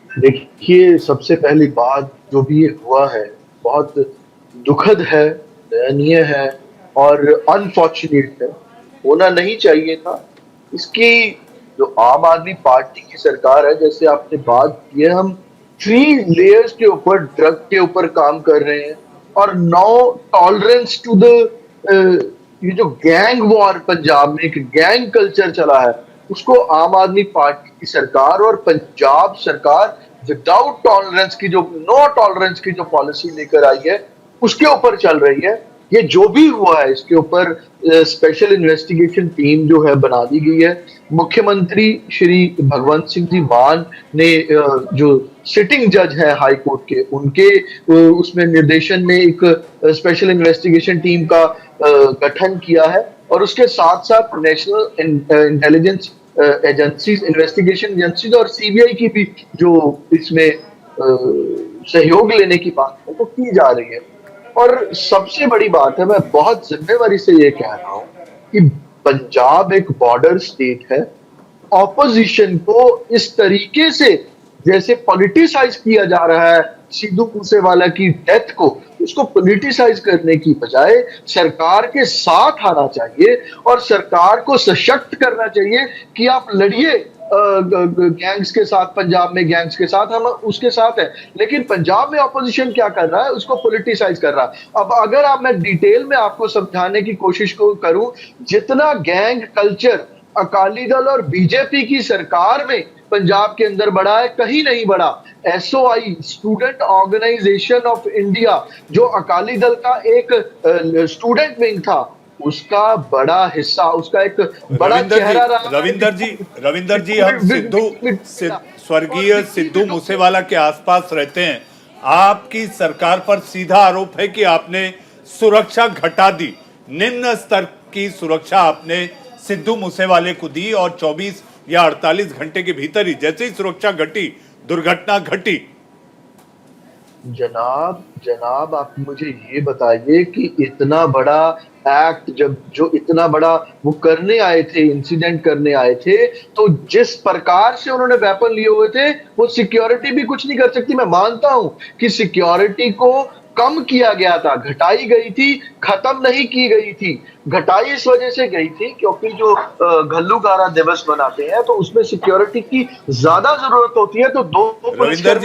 देखिए, सबसे पहली बात, जो भी ये हुआ है बहुत दुखद है, दयनीय है और अनफॉर्चुनेट है, होना नहीं चाहिए था। इसकी जो आम आदमी पार्टी की सरकार है, जैसे आपने बात की है, हम 3 लेयर्स के ऊपर, ड्रग के ऊपर काम कर रहे हैं और नो टॉलरेंस टू द ये जो गैंग वॉर पंजाब में एक गैंग कल्चर चला है, उसको आम आदमी पार्टी की सरकार और पंजाब सरकार विदाउट टॉलरेंस की जो नो टॉलरेंस की जो पॉलिसी लेकर आई है उसके ऊपर चल रही है। ये जो भी हुआ है इसके ऊपर स्पेशल इन्वेस्टिगेशन टीम जो है बना दी गई है। मुख्यमंत्री श्री भगवंत सिंह जी मान ने जो सिटिंग जज है हाई कोर्ट के, उनके उसमें निर्देशन में एक स्पेशल इन्वेस्टिगेशन टीम का गठन किया है, और उसके साथ साथ national intelligence agencies, investigation agencies और CBI की भी जो इसमें सहयोग लेने की बात है वो की जा रही है। और सबसे बड़ी बात है, मैं बहुत जिम्मेवारी से ये कह रहा हूं कि पंजाब एक बॉर्डर स्टेट है। ऑपोजिशन को इस तरीके से जैसे पॉलिटिसाइज किया जा रहा है, सिद्धू मूसेवाला की डेथ को, उसको पॉलिटिसाइज करने की बजाय सरकार के साथ आना चाहिए और सरकार को सशक्त करना चाहिए कि आप लड़िए गैंग्स के साथ, पंजाब में गैंग्स के साथ, हम उसके साथ हैं। लेकिन पंजाब में ऑपोजिशन क्या कर रहा है, उसको पॉलिटिसाइज कर रहा है। अब अगर आप, मैं डिटेल में आपको समझाने की कोशिश को करूं, जितना गैंग कल्चर अकाली दल और बीजेपी की सरकार में पंजाब के अंदर बढ़ा है, कहीं नहीं बढ़ा। SOI, student organisation of India, जो अकाली दल का एक स्टूडेंट विंग था, उसका बड़ा हिस्सा, उसका एक बड़ा चेहरा रहा। रविंदर जी, हम स्वर्गीय सिद्धू मूसेवाला के आसपास रहते हैं। आपकी सरकार पर सीधा आरोप है कि आपने सुरक्षा घटा दी, निम्न स्तर की सुरक्षा आपने सिद्धू मूसेवाले को दी, और 24 या 48 घंटे के भीतर ही जैसे ही सुरक्षा घटी, दुर्घटना घटी। जनाब आप मुझे ये बताइए कि इतना बड़ा एक्ट, जब जो इतना बड़ा वो करने आए थे, इंसिडेंट करने आए थे, तो जिस प्रकार से उन्होंने वेपन लिए हुए थे, वो सिक्योरिटी भी कुछ नहीं कर सकती। मैं मानता हूं कि सिक्योरिटी को कम किया गया था, घटाई गई थी, खत्म नहीं की गई थी। घटाई इस वजह से गई थी क्योंकि जो घल्लूकारा दिवस मनाते हैं तो उसमें सिक्योरिटी की ज्यादा जरूरत होती है, तो दो रविंदर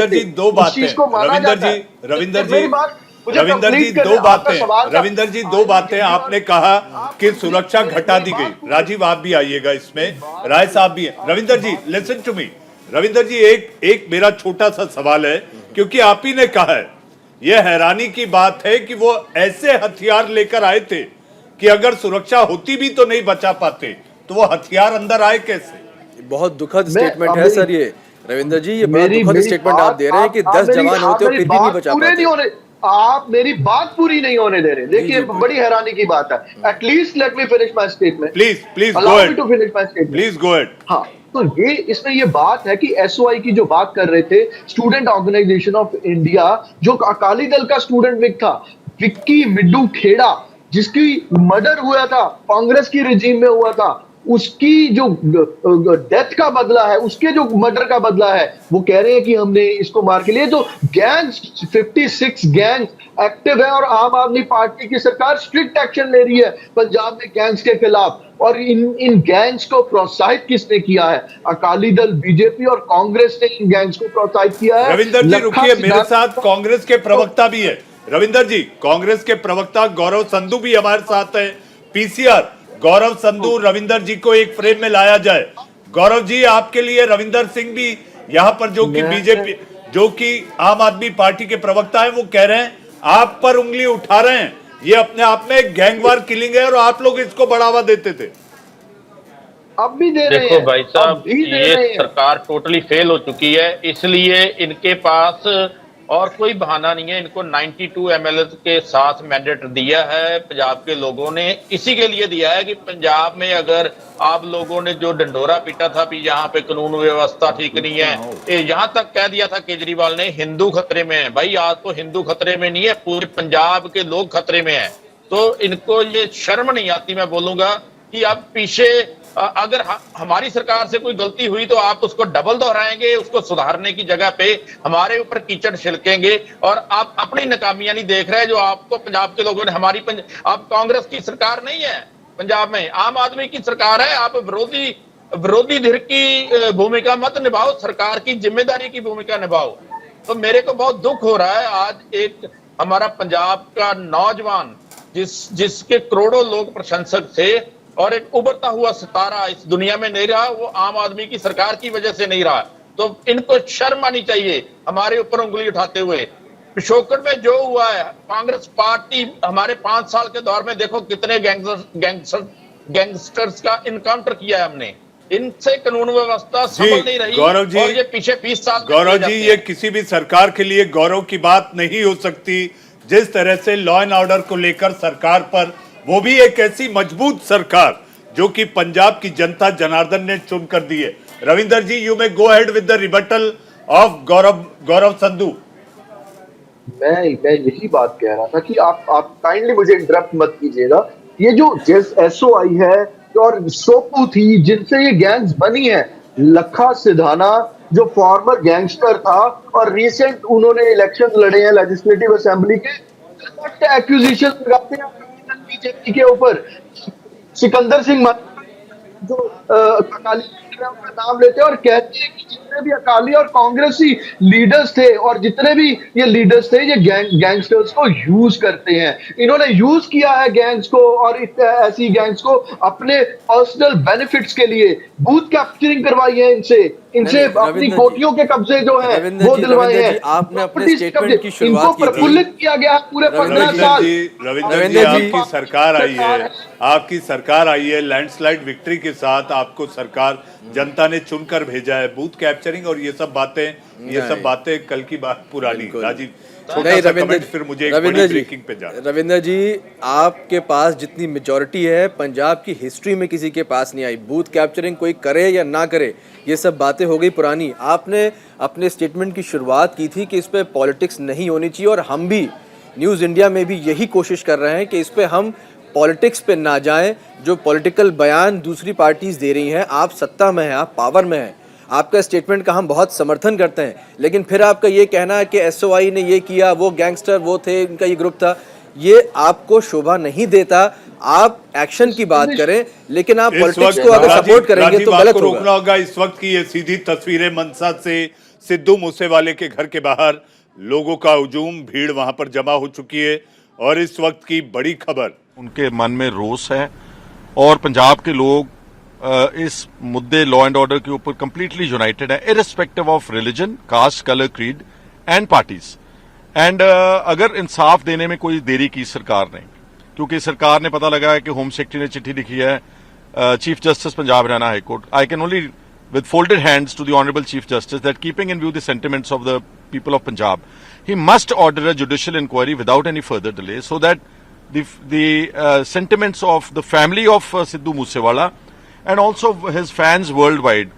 जी, दो बातें। रविंदर जी, मुझे रविंदर जी complete करने- दो आपका बातें, सवाल का- रविंदर जी दो बातें आपने कहा कि सुरक्षा घटा दी गई। राजीव आप भी आइएगा इसमें, राय साहब भी हैं। रविंदर जी लिसन टू मी। रविंदर जी एक मेरा छोटा सा सवाल है, क्योंकि आप ही ने कहा है, यह हैरानी की बात है कि वो ऐसे हथियार लेकर आए थे कि अगर सुरक्षा होती भी तो नहीं बचा पाते, तो वो हथियार अंदर आए कैसे? बहुत दुखद मैं- स्टेटमेंट है सर ये रविंदर जी, ये बड़ा मेरी- दुखद मेरी स्टेटमेंट आप दे रहे हैं कि 10 जवान होते हो फिर भी नहीं बचा पूरे पाते। नहीं होने, आप मेरी बात पूरी नहीं होने दे रहे। देखिए जी, बड़ी हैरानी की बात है। At least let me finish my statement, please go allow me ahead, to finish my statement. Please go ahead. हाँ, तो ये इसमें ये बात है कि एसओआई की जो बात कर रहे थे, स्टूडेंट ऑर्गेनाइजेशन ऑफ इंडिया, जो अकाली दल का स्टूडेंट विंग था, विक्की मिड्डू खेड़ा, जिसकी मर्डर हुआ था कांग्रेस की रिजीम में हुआ था, उसकी जो डेथ का बदला है, उसके जो मर्डर का बदला है, वो कह रहे हैं कि हमने इसको मार के लिए। जो गैंग्स 56 गैंग एक्टिव है और आम आदमी पार्टी की सरकार स्ट्रिक्ट एक्शन ले रही है पंजाब में गैंग्स के खिलाफ। और इन गैंग्स को प्रोत्साहित किसने किया है? अकाली दल, बीजेपी और कांग्रेस ने इन गैंग्स को प्रोत्साहित किया है। रविंदर जी लखा रुकिए, मेरे सिद्धार्थ- साथ कांग्रेस के प्रवक्ता भी है। रविंदर जी, कांग्रेस के प्रवक्ता गौरव संधू भी हमारे साथ है। पीसीआर गौरव संधू, रविंदर जी को एक फ्रेम में लाया जाए। गौरव जी, आपके लिए रविंदर सिंह भी यहाँ पर, जो कि बीजेपी, जो कि आम आदमी पार्टी के प्रवक्ता है, वो कह रहे हैं आप पर उंगली उठा रहे हैं। ये अपने आप में एक गैंगवार किलिंग है और आप लोग इसको बढ़ावा देते थे। अब भी दे रहे हैं। देखो भाई साहब, अब भी दे ये रहे हैं। सरकार टोटली फेल हो चुकी है, इसलिए इनके पास और कोई बहाना नहीं है। इनको 92 एमएलए के साथ मैंडेट दिया है पंजाब के लोगों ने, इसी के लिए दिया है कि पंजाब में अगर आप लोगों ने जो डंडोरा पीटा था कि यहाँ पे कानून व्यवस्था ठीक नहीं है, यहाँ तक कह दिया था केजरीवाल ने हिंदू खतरे में है। भाई आज तो हिंदू खतरे में नहीं है, पूरे पंजाब के लोग खतरे में है। तो इनको ये शर्म नहीं आती, मैं बोलूंगा कि आप पीछे अगर हमारी सरकार से कोई गलती हुई तो आप उसको डबल दोहराएंगे, उसको सुधारने की जगह पे हमारे ऊपर कीचड़ छिड़केंगे। और आप अपनी नाकामियां नहीं देख रहे, जो आपको पंजाब के लोगों ने आप कांग्रेस की सरकार नहीं है पंजाब में, आम आदमी की सरकार है। आप विरोधी धिर की भूमिका मत निभाओ, सरकार की जिम्मेदारी की भूमिका निभाओ। तो मेरे को बहुत दुख हो रहा है, आज एक हमारा पंजाब का नौजवान जिसके करोड़ों लोग प्रशंसक थे और एक उभरता हुआ सितारा इस दुनिया में नहीं रहा, वो आम आदमी की सरकार की वजह से नहीं रहा। तो इनको शर्म आनी चाहिए हमारे ऊपर उंगली उठाते हुए। पिछोकड़ में जो हुआ है, कांग्रेस पार्टी हमारे 5 साल के दौर में देखो कितने गैंगस्टर्स का इनकाउंटर किया है हमने। इनसे कानून व्यवस्था संभल नहीं रही। गौरव जी, और ये पीछे 20 साल गौरव जी, ये किसी भी सरकार के लिए गौरव की बात नहीं हो सकती। जिस तरह से लॉ एंड ऑर्डर को लेकर सरकार पर, वो भी एक ऐसी मजबूत सरकार जो कि पंजाब की जनता जनार्दन ने चुनकर दी है। Ravinder ji, you may go ahead with the rebuttal of Gaurav Sandhu. मैं यही बात कह रहा था कि आप काइंडली मुझे इंटरप्ट मत कीजिएगा। ये जो एसओआई है और सोपू थी, जिनसे ये गैंग्स बनी है, लखा सिधाना जो फॉर्मर गैंगस्टर था और रिसेंट उन्होंने इलेक्शन लड़े हैं लेजिस्लेटिव असेंबली के, एक्यूजिशन लगाते हैं बीजेपी के ऊपर। सिकंदर सिंह जो अकाली का नाम लेते हैं और कहते हैं कि जितने भी अकाली और कांग्रेसी लीडर्स थे और जितने भी ये लीडर्स थे, ये गैंगस्टर्स को यूज करते हैं। इन्होंने यूज किया है गैंग्स को और ऐसी गैंग्स को अपने पर्सनल बेनिफिट्स के लिए। बूथ कैप्चरिंग करवाई है इनसे अपनी कोटियों के कब्जे जो है वो दिलवाए हैं। आपने अपने स्टेटमेंट की शुरुआत इनको की थी। प्रफुल्लित किया गया पूरे 15 साल। रविंदर जी, आपकी सरकार आई है, आपकी सरकार आई है लैंडस्लाइड विक्ट्री के साथ। आपको सरकार जनता ने चुनकर भेजा है। बूथ कैप्चरिंग और ये सब बातें कल की बात पुरानी। राजीव, छोटा सा कमेंट, फिर मुझे एक बड़ी ब्रेकिंग पे जाना। रविंदर जी, आपके पास जितनी मेजॉरिटी है पंजाब की हिस्ट्री में किसी के पास नहीं आई। बूथ कैप्चरिंग कोई करे या ना करे, ये सब बातें हो गई पुरानी। आपने अपने स्टेटमेंट की शुरुआत की थी कि इस पे पॉलिटिक्स नहीं होनी चाहिए, और हम भी न्यूज़ इंडिया में भी यही कोशिश कर रहे हैं कि इस पे हम पॉलिटिक्स पे ना जाएं। जो पॉलिटिकल बयान दूसरी पार्टीज दे रही हैं, आप सत्ता में हैं, आप पावर में हैं, आपका स्टेटमेंट का हम बहुत समर्थन करते हैं, लेकिन फिर आपका ये कहना है कि एसओआई ने ये किया, वो गैंगस्टर वो थे, इनका ये ग्रुप था, ये आपको शोभा नहीं देता। आप एक्शन की बात करें, लेकिन आप पॉलिटिक्स को अगर सपोर्ट करेंगे तो गलत रोकना होगा। इस वक्त की ये सीधी तस्वीरें मनसा से सिद्धू मूसेवाले के घर के बाहर। लोगों का हुजूम, भीड़ वहां पर जमा हो चुकी है और इस वक्त की बड़ी खबर, उनके मन में रोष है और पंजाब के लोग इस मुद्दे लॉ एंड ऑर्डर के ऊपर कंप्लीटली यूनाइटेड है, irrespective of religion, caste, colour, creed and parties. And अगर इंसाफ देने में कोई देरी की सरकार ने, क्योंकि सरकार ने पता लगा है कि होम सेक्रेटरी ने चिट्ठी लिखी है chief justice Punjab Haryana high court, I can only with folded hands to the Honorable Chief Justice that keeping in view the sentiments of the people of Punjab, he must order a judicial inquiry without any further delay so that the sentiments of the family of Sidhu Moosewala and also his fans worldwide.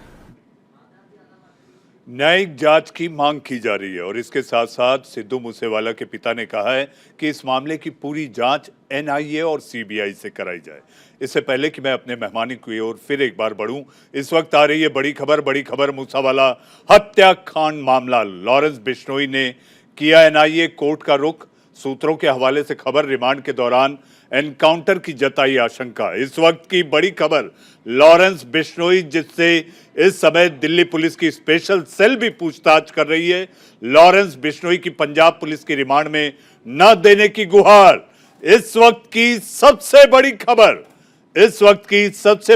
न्यायिक जांच की मांग की जा रही है और इसके साथ साथ सिद्धू मूसेवाला के पिता ने कहा है कि इस मामले की पूरी जांच एनआईए और सीबीआई से कराई जाए। इससे पहले कि मैं अपने मेहमानी की ओर फिर एक बार बढ़ूं, इस वक्त आ रही है बड़ी खबर मूसावाला हत्याकांड मामला। लॉरेंस बिश्नोई ने किया एनआईए कोर्ट का रुख। सूत्रों के हवाले से खबर, रिमांड के दौरान एनकाउंटर की जताई आशंका। इस वक्त की बड़ी खबर, लॉरेंस बिश्नोई जिससे इस समय दिल्ली पुलिस की स्पेशल सेल भी पूछताछ कर रही है, लॉरेंस बिश्नोई की पंजाब पुलिस की रिमांड में न देने की गुहार। इस वक्त की सबसे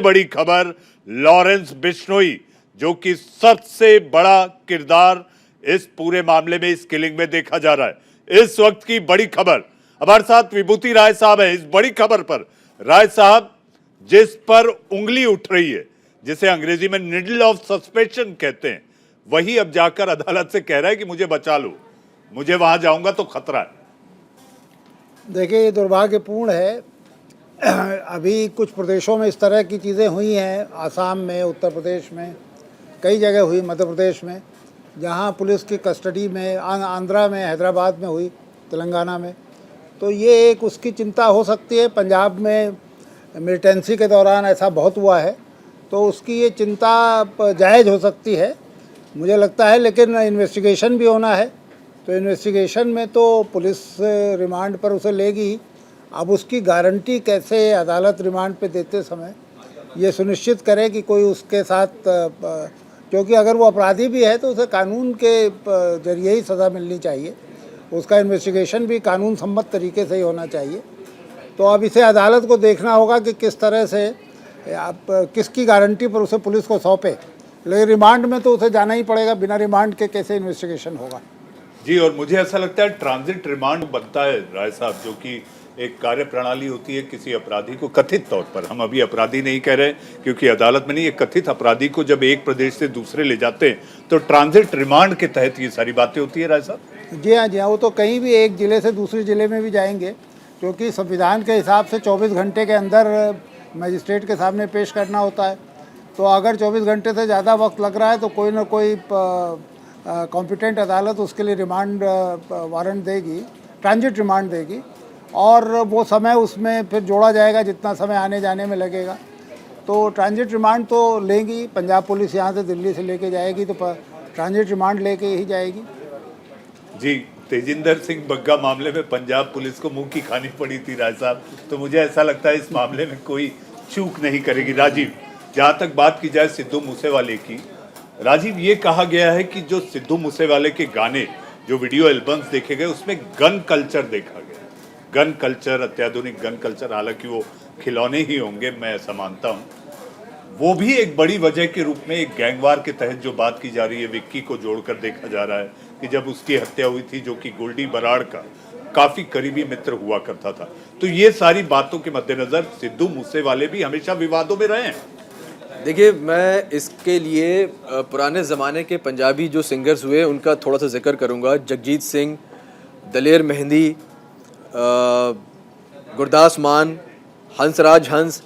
बड़ी खबर, लॉरेंस बिश्नोई जो कि सबसे बड़ा किरदार इस पूरे मामले में, इस किलिंग में देखा जा रहा है। इस वक्त की बड़ी खबर, हमारे साथ विभूति राय साहब है। इस बड़ी खबर पर राय साहब, जिस पर उंगली उठ रही है, जिसे अंग्रेजी में निडल ऑफ सस्पेंशन कहते हैं, वही अब जाकर अदालत से कह रहा है कि मुझे बचा लो, मुझे वहां जाऊंगा तो खतरा है। देखिए, ये दुर्भाग्यपूर्ण है। अभी कुछ प्रदेशों में इस तरह की चीज़ें हुई हैं, आसाम में, उत्तर प्रदेश में, कई जगह हुई, मध्य प्रदेश में, जहाँ पुलिस की कस्टडी में, आंध्रा में, हैदराबाद में हुई, तेलंगाना में। तो ये एक उसकी चिंता हो सकती है। पंजाब में मिलिटेंसी के दौरान ऐसा बहुत हुआ है, तो उसकी ये चिंता जायज़ हो सकती है, मुझे लगता है। लेकिन इन्वेस्टिगेशन भी होना है, तो इन्वेस्टिगेशन में तो पुलिस रिमांड पर उसे लेगी। अब उसकी गारंटी कैसे अदालत रिमांड पे देते समय ये सुनिश्चित करे कि कोई उसके साथ, क्योंकि अगर वो अपराधी भी है तो उसे कानून के जरिए ही सज़ा मिलनी चाहिए, उसका इन्वेस्टिगेशन भी कानून सम्मत तरीके से ही होना चाहिए। तो अब इसे अदालत को देखना होगा कि किस तरह से, आप किसकी गारंटी पर उसे पुलिस को सौंपे। लेकिन रिमांड में तो उसे जाना ही पड़ेगा, बिना रिमांड के कैसे इन्वेस्टिगेशन होगा। जी, और मुझे ऐसा लगता है ट्रांजिट रिमांड बनता है राय साहब, जो कि एक कार्य प्रणाली होती है किसी अपराधी को, कथित तौर पर, हम अभी अपराधी नहीं कह रहे क्योंकि अदालत में नहीं, एक कथित अपराधी को जब एक प्रदेश से दूसरे ले जाते हैं तो ट्रांजिट रिमांड के तहत ये सारी बातें होती है राय साहब। जी हाँ, वो तो कहीं भी एक ज़िले से दूसरे ज़िले में भी जाएंगे, क्योंकि संविधान के हिसाब से 24 घंटे के अंदर मजिस्ट्रेट के सामने पेश करना होता है। तो अगर 24 घंटे से ज़्यादा वक्त लग रहा है तो कोई ना कोई कॉम्पिटेंट अदालत उसके लिए रिमांड वारंट देगी, ट्रांजिट रिमांड देगी, और वो समय उसमें फिर जोड़ा जाएगा जितना समय आने जाने में लगेगा। तो ट्रांजिट रिमांड तो लेंगी, पंजाब पुलिस यहाँ से दिल्ली से लेके जाएगी तो ट्रांजिट रिमांड लेके ही जाएगी। जी, तेजिंदर सिंह बग्गा मामले में पंजाब पुलिस को मुंह की खानी पड़ी थी राय साहब, तो मुझे ऐसा लगता है इस मामले में कोई चूक नहीं करेगी। राजीव, जहाँ तक बात की जाए सिद्धू मूसेवाले की, राजीव, ये कहा गया है कि जो सिद्धू मूसेवाले के गाने, जो वीडियो एल्बम्स देखे गए, उसमें गन कल्चर देखा गया, गन कल्चर, अत्याधुनिक गन कल्चर। हालांकि वो खिलौने ही होंगे, मैं ऐसा मानता हूँ। वो भी एक बड़ी वजह के रूप में, एक गैंगवार के तहत जो बात की जा रही है, विक्की को जोड़कर देखा जा रहा है कि जब उसकी हत्या हुई थी, जो कि गोल्डी बराड़ का काफी करीबी मित्र हुआ करता था। तो ये सारी बातों के मद्देनजर सिद्धू मूसेवाले भी हमेशा विवादों में रहे हैं। देखिए, मैं इसके लिए पुराने ज़माने के पंजाबी जो सिंगर्स हुए उनका थोड़ा सा जिक्र करूंगा। जगजीत सिंह, दलेर मेहंदी, गुरदास मान, हंसराज हंस।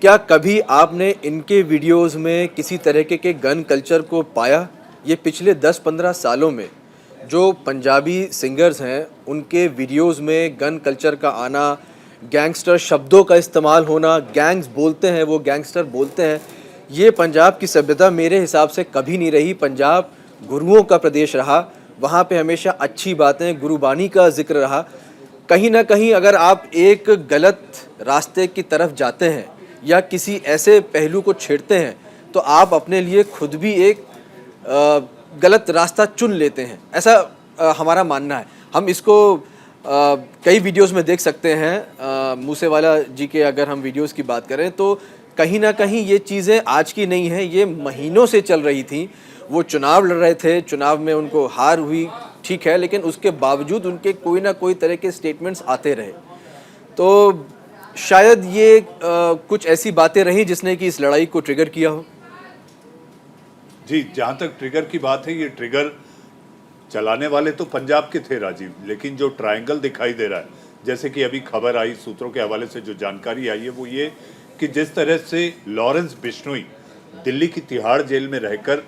क्या कभी आपने इनके वीडियोस में किसी तरीके के गन कल्चर को पाया? ये पिछले 10-15 सालों में जो पंजाबी सिंगर्स हैं उनके वीडियोस में गन कल्चर का आना, गैंगस्टर शब्दों का इस्तेमाल होना, गैंग्स बोलते हैं वो गैंगस्टर बोलते हैं, ये पंजाब की सभ्यता मेरे हिसाब से कभी नहीं रही। पंजाब गुरुओं का प्रदेश रहा, वहाँ पे हमेशा अच्छी बातें, गुरुबानी का जिक्र रहा। कहीं ना कहीं अगर आप एक गलत रास्ते की तरफ जाते हैं या किसी ऐसे पहलू को छेड़ते हैं तो आप अपने लिए खुद भी एक गलत रास्ता चुन लेते हैं। ऐसा हमारा मानना है। हम इसको कई वीडियोस में देख सकते हैं। मूसेवाला जी के अगर हम वीडियोस की बात करें तो कहीं ना कहीं ये चीज़ें आज की नहीं है, ये महीनों से चल रही थी। वो चुनाव लड़ रहे थे, चुनाव में उनको हार हुई, ठीक है, लेकिन उसके बावजूद उनके कोई ना कोई तरह के स्टेटमेंट्स आते रहे। तो शायद ये कुछ ऐसी बातें रही जिसने कि इस लड़ाई को ट्रिगर किया हो। जी, जहां तक ट्रिगर की बात है, ये ट्रिगर चलाने वाले तो पंजाब के थे राजीव, लेकिन जो ट्रायंगल दिखाई दे रहा है, जैसे कि अभी खबर आई सूत्रों के हवाले से जो जानकारी आई है वो ये कि जिस तरह से लॉरेंस बिश्नोई दिल्ली की तिहाड़ जेल में रहकर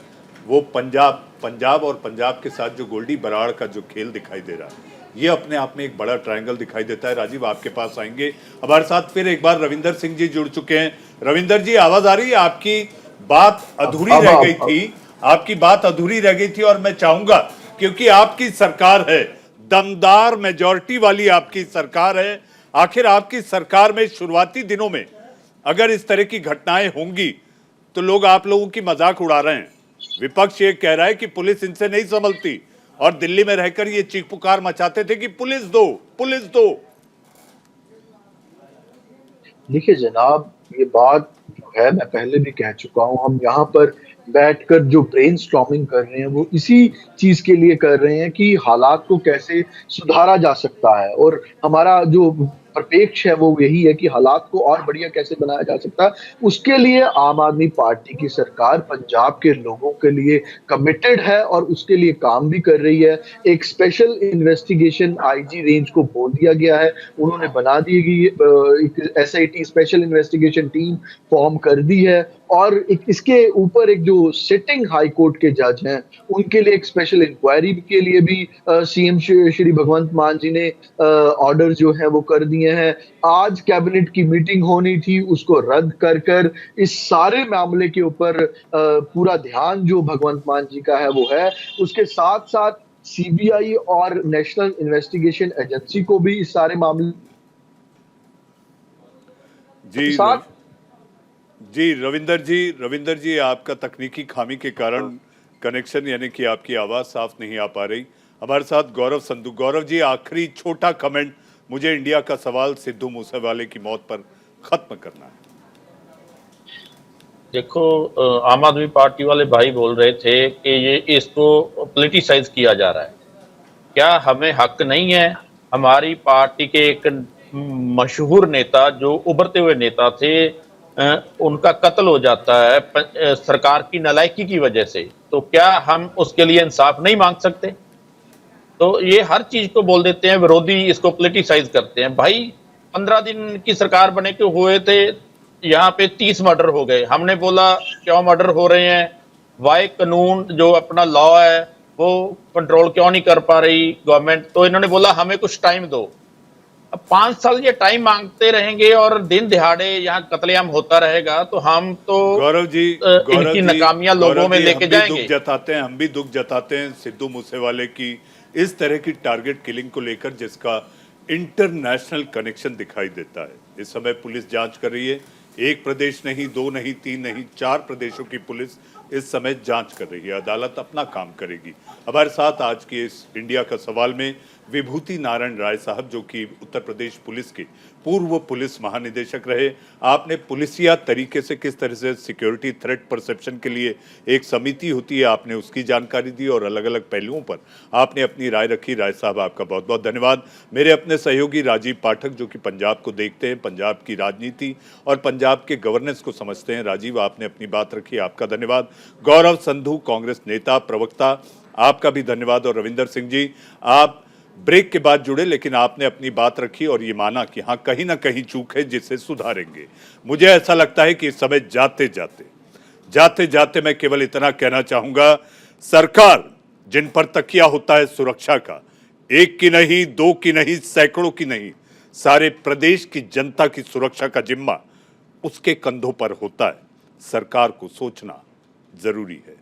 वो पंजाब और पंजाब के साथ जो गोल्डी बराड़ का जो खेल दिखाई दे रहा है, ये अपने आप में एक बड़ा ट्रायंगल दिखाई देता है। राजीव, आपके पास आएंगे। हमारे साथ फिर एक बार रविंदर सिंह जी जुड़ चुके हैं। रविंदर जी, आवाज आ रही है? आपकी बात अधूरी रह गई थी, आपकी बात अधूरी रह गई थी और मैं चाहूंगा, क्योंकि आपकी सरकार है, दमदार मेजॉरिटी वाली आपकी सरकार है, आखिर आपकी सरकार में शुरुआती दिनों में अगर इस तरह की घटनाएं होंगी तो लोग आप लोगों की मजाक उड़ा रहे हैं। विपक्ष ये कह रहा है कि पुलिस इनसे नहीं संभलती और दिल्ली में रहकर ये चीख पुकार मचाते थे कि पुलिस दो, पुलिस दो। देखिए जनाब, ये बात जो है मैं पहले भी कह चुका हूं, हम यहाँ पर बैठकर जो ब्रेनस्टॉर्मिंग कर रहे हैं वो इसी चीज के लिए कर रहे हैं कि हालात को कैसे सुधारा जा सकता है, और हमारा जो परिपेक्ष है वो यही है कि हालात को और बढ़िया कैसे बनाया जा सकता है। उसके लिए आम आदमी पार्टी की सरकार पंजाब के लोगों के लिए कमिटेड है और उसके लिए काम भी कर रही है। एक स्पेशल इन्वेस्टिगेशन आईजी रेंज को बोल दिया गया है, उन्होंने बना दी गई एक SIT special investigation team form कर दी है, और इसके ऊपर एक जो सिटिंग हाई कोर्ट के जज हैं उनके लिए एक स्पेशल इंक्वायरी के लिए भी सीएम श्री भगवंत मान जी ने ऑर्डर जो है वो कर दिए हैं। आज कैबिनेट की मीटिंग होनी थी, उसको रद्द कर इस सारे मामले के ऊपर पूरा ध्यान जो भगवंत मान जी का है वो है। उसके साथ साथ सीबीआई और नेशनल इन्वेस्टिगेशन एजेंसी को भी इस सारे मामले जी रविंदर जी, आपका तकनीकी खामी के कारण कनेक्शन यानी कि आपकी आवाज साफ नहीं आ पा रही। हमारे साथ गौरव संधू। गौरव जी, आखिरी छोटा कमेंट, मुझे इंडिया का सवाल सिद्धू मूसेवाले की मौत पर खत्म करना है। देखो, आम आदमी पार्टी वाले भाई बोल रहे थे कि ये इसको पॉलिटिसाइज किया जा रहा है। क्या हमें हक नहीं है? हमारी पार्टी के एक मशहूर नेता जो उभरते हुए नेता थे, उनका कत्ल हो जाता है सरकार की नालायकी की वजह से, तो क्या हम उसके लिए इंसाफ नहीं मांग सकते? तो ये हर चीज को बोल देते हैं, विरोधी इसको पॉलिटिसाइज करते हैं। भाई 15 दिन की सरकार बने के हुए थे, यहाँ पे 30 मर्डर हो गए। हमने बोला क्यों मर्डर हो रहे हैं, वाई कानून जो अपना लॉ है वो कंट्रोल क्यों नहीं कर पा रही गवर्नमेंट? तो इन्होंने बोला हमें कुछ टाइम दो। अब 5 साल ये टाइम मांगते रहेंगे और दिन दिहाड़े यहाँ कत्लेआम होता रहेगा, तो हम तो गौरव जी इनकी नाकामियां लोगों में लेके जाएंगे। हम भी दुख जताते हैं सिद्धू मूसेवाले की इस तरह की टारगेट किलिंग को लेकर, जिसका इंटरनेशनल कनेक्शन दिखाई देता है। इस समय पुलिस जांच कर रही है, एक प्रदेश नहीं, 2 नहीं, 3 नहीं, 4 प्रदेशों की पुलिस इस समय जांच कर रही है। अदालत अपना काम करेगी। हमारे साथ आज के इस इंडिया का सवाल में विभूति नारायण राय साहब, जो कि उत्तर प्रदेश पुलिस के पूर्व पुलिस महानिदेशक रहे। आपने पुलिसिया तरीके से किस तरह से सिक्योरिटी थ्रेट परसेप्शन के लिए एक समिति होती है, आपने उसकी जानकारी दी और अलग अलग पहलुओं पर आपने अपनी राय रखी। राय साहब, आपका बहुत बहुत धन्यवाद। मेरे अपने सहयोगी राजीव पाठक, जो कि पंजाब को देखते हैं, पंजाब की राजनीति और पंजाब के गवर्नेंस को समझते हैं, राजीव, आपने अपनी बात रखी, आपका धन्यवाद। गौरव संधू, कांग्रेस नेता प्रवक्ता, आपका भी धन्यवाद। और रविंदर सिंह जी, आप ब्रेक के बाद जुड़े, लेकिन आपने अपनी बात रखी और ये माना कि हाँ, कहीं ना कहीं चूक है जिसे सुधारेंगे। मुझे ऐसा लगता है कि इस समय जाते जाते मैं केवल इतना कहना चाहूंगा, सरकार जिन पर तकिया होता है सुरक्षा का, एक की नहीं, 2 की नहीं, सैकड़ों की नहीं, सारे प्रदेश की जनता की सुरक्षा का जिम्मा उसके कंधों पर होता है। सरकार को सोचना जरूरी है।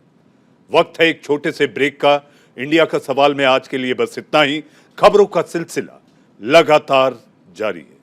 वक्त है एक छोटे से ब्रेक का। इंडिया का सवाल में आज के लिए बस इतना ही। खबरों का सिलसिला लगातार जारी है।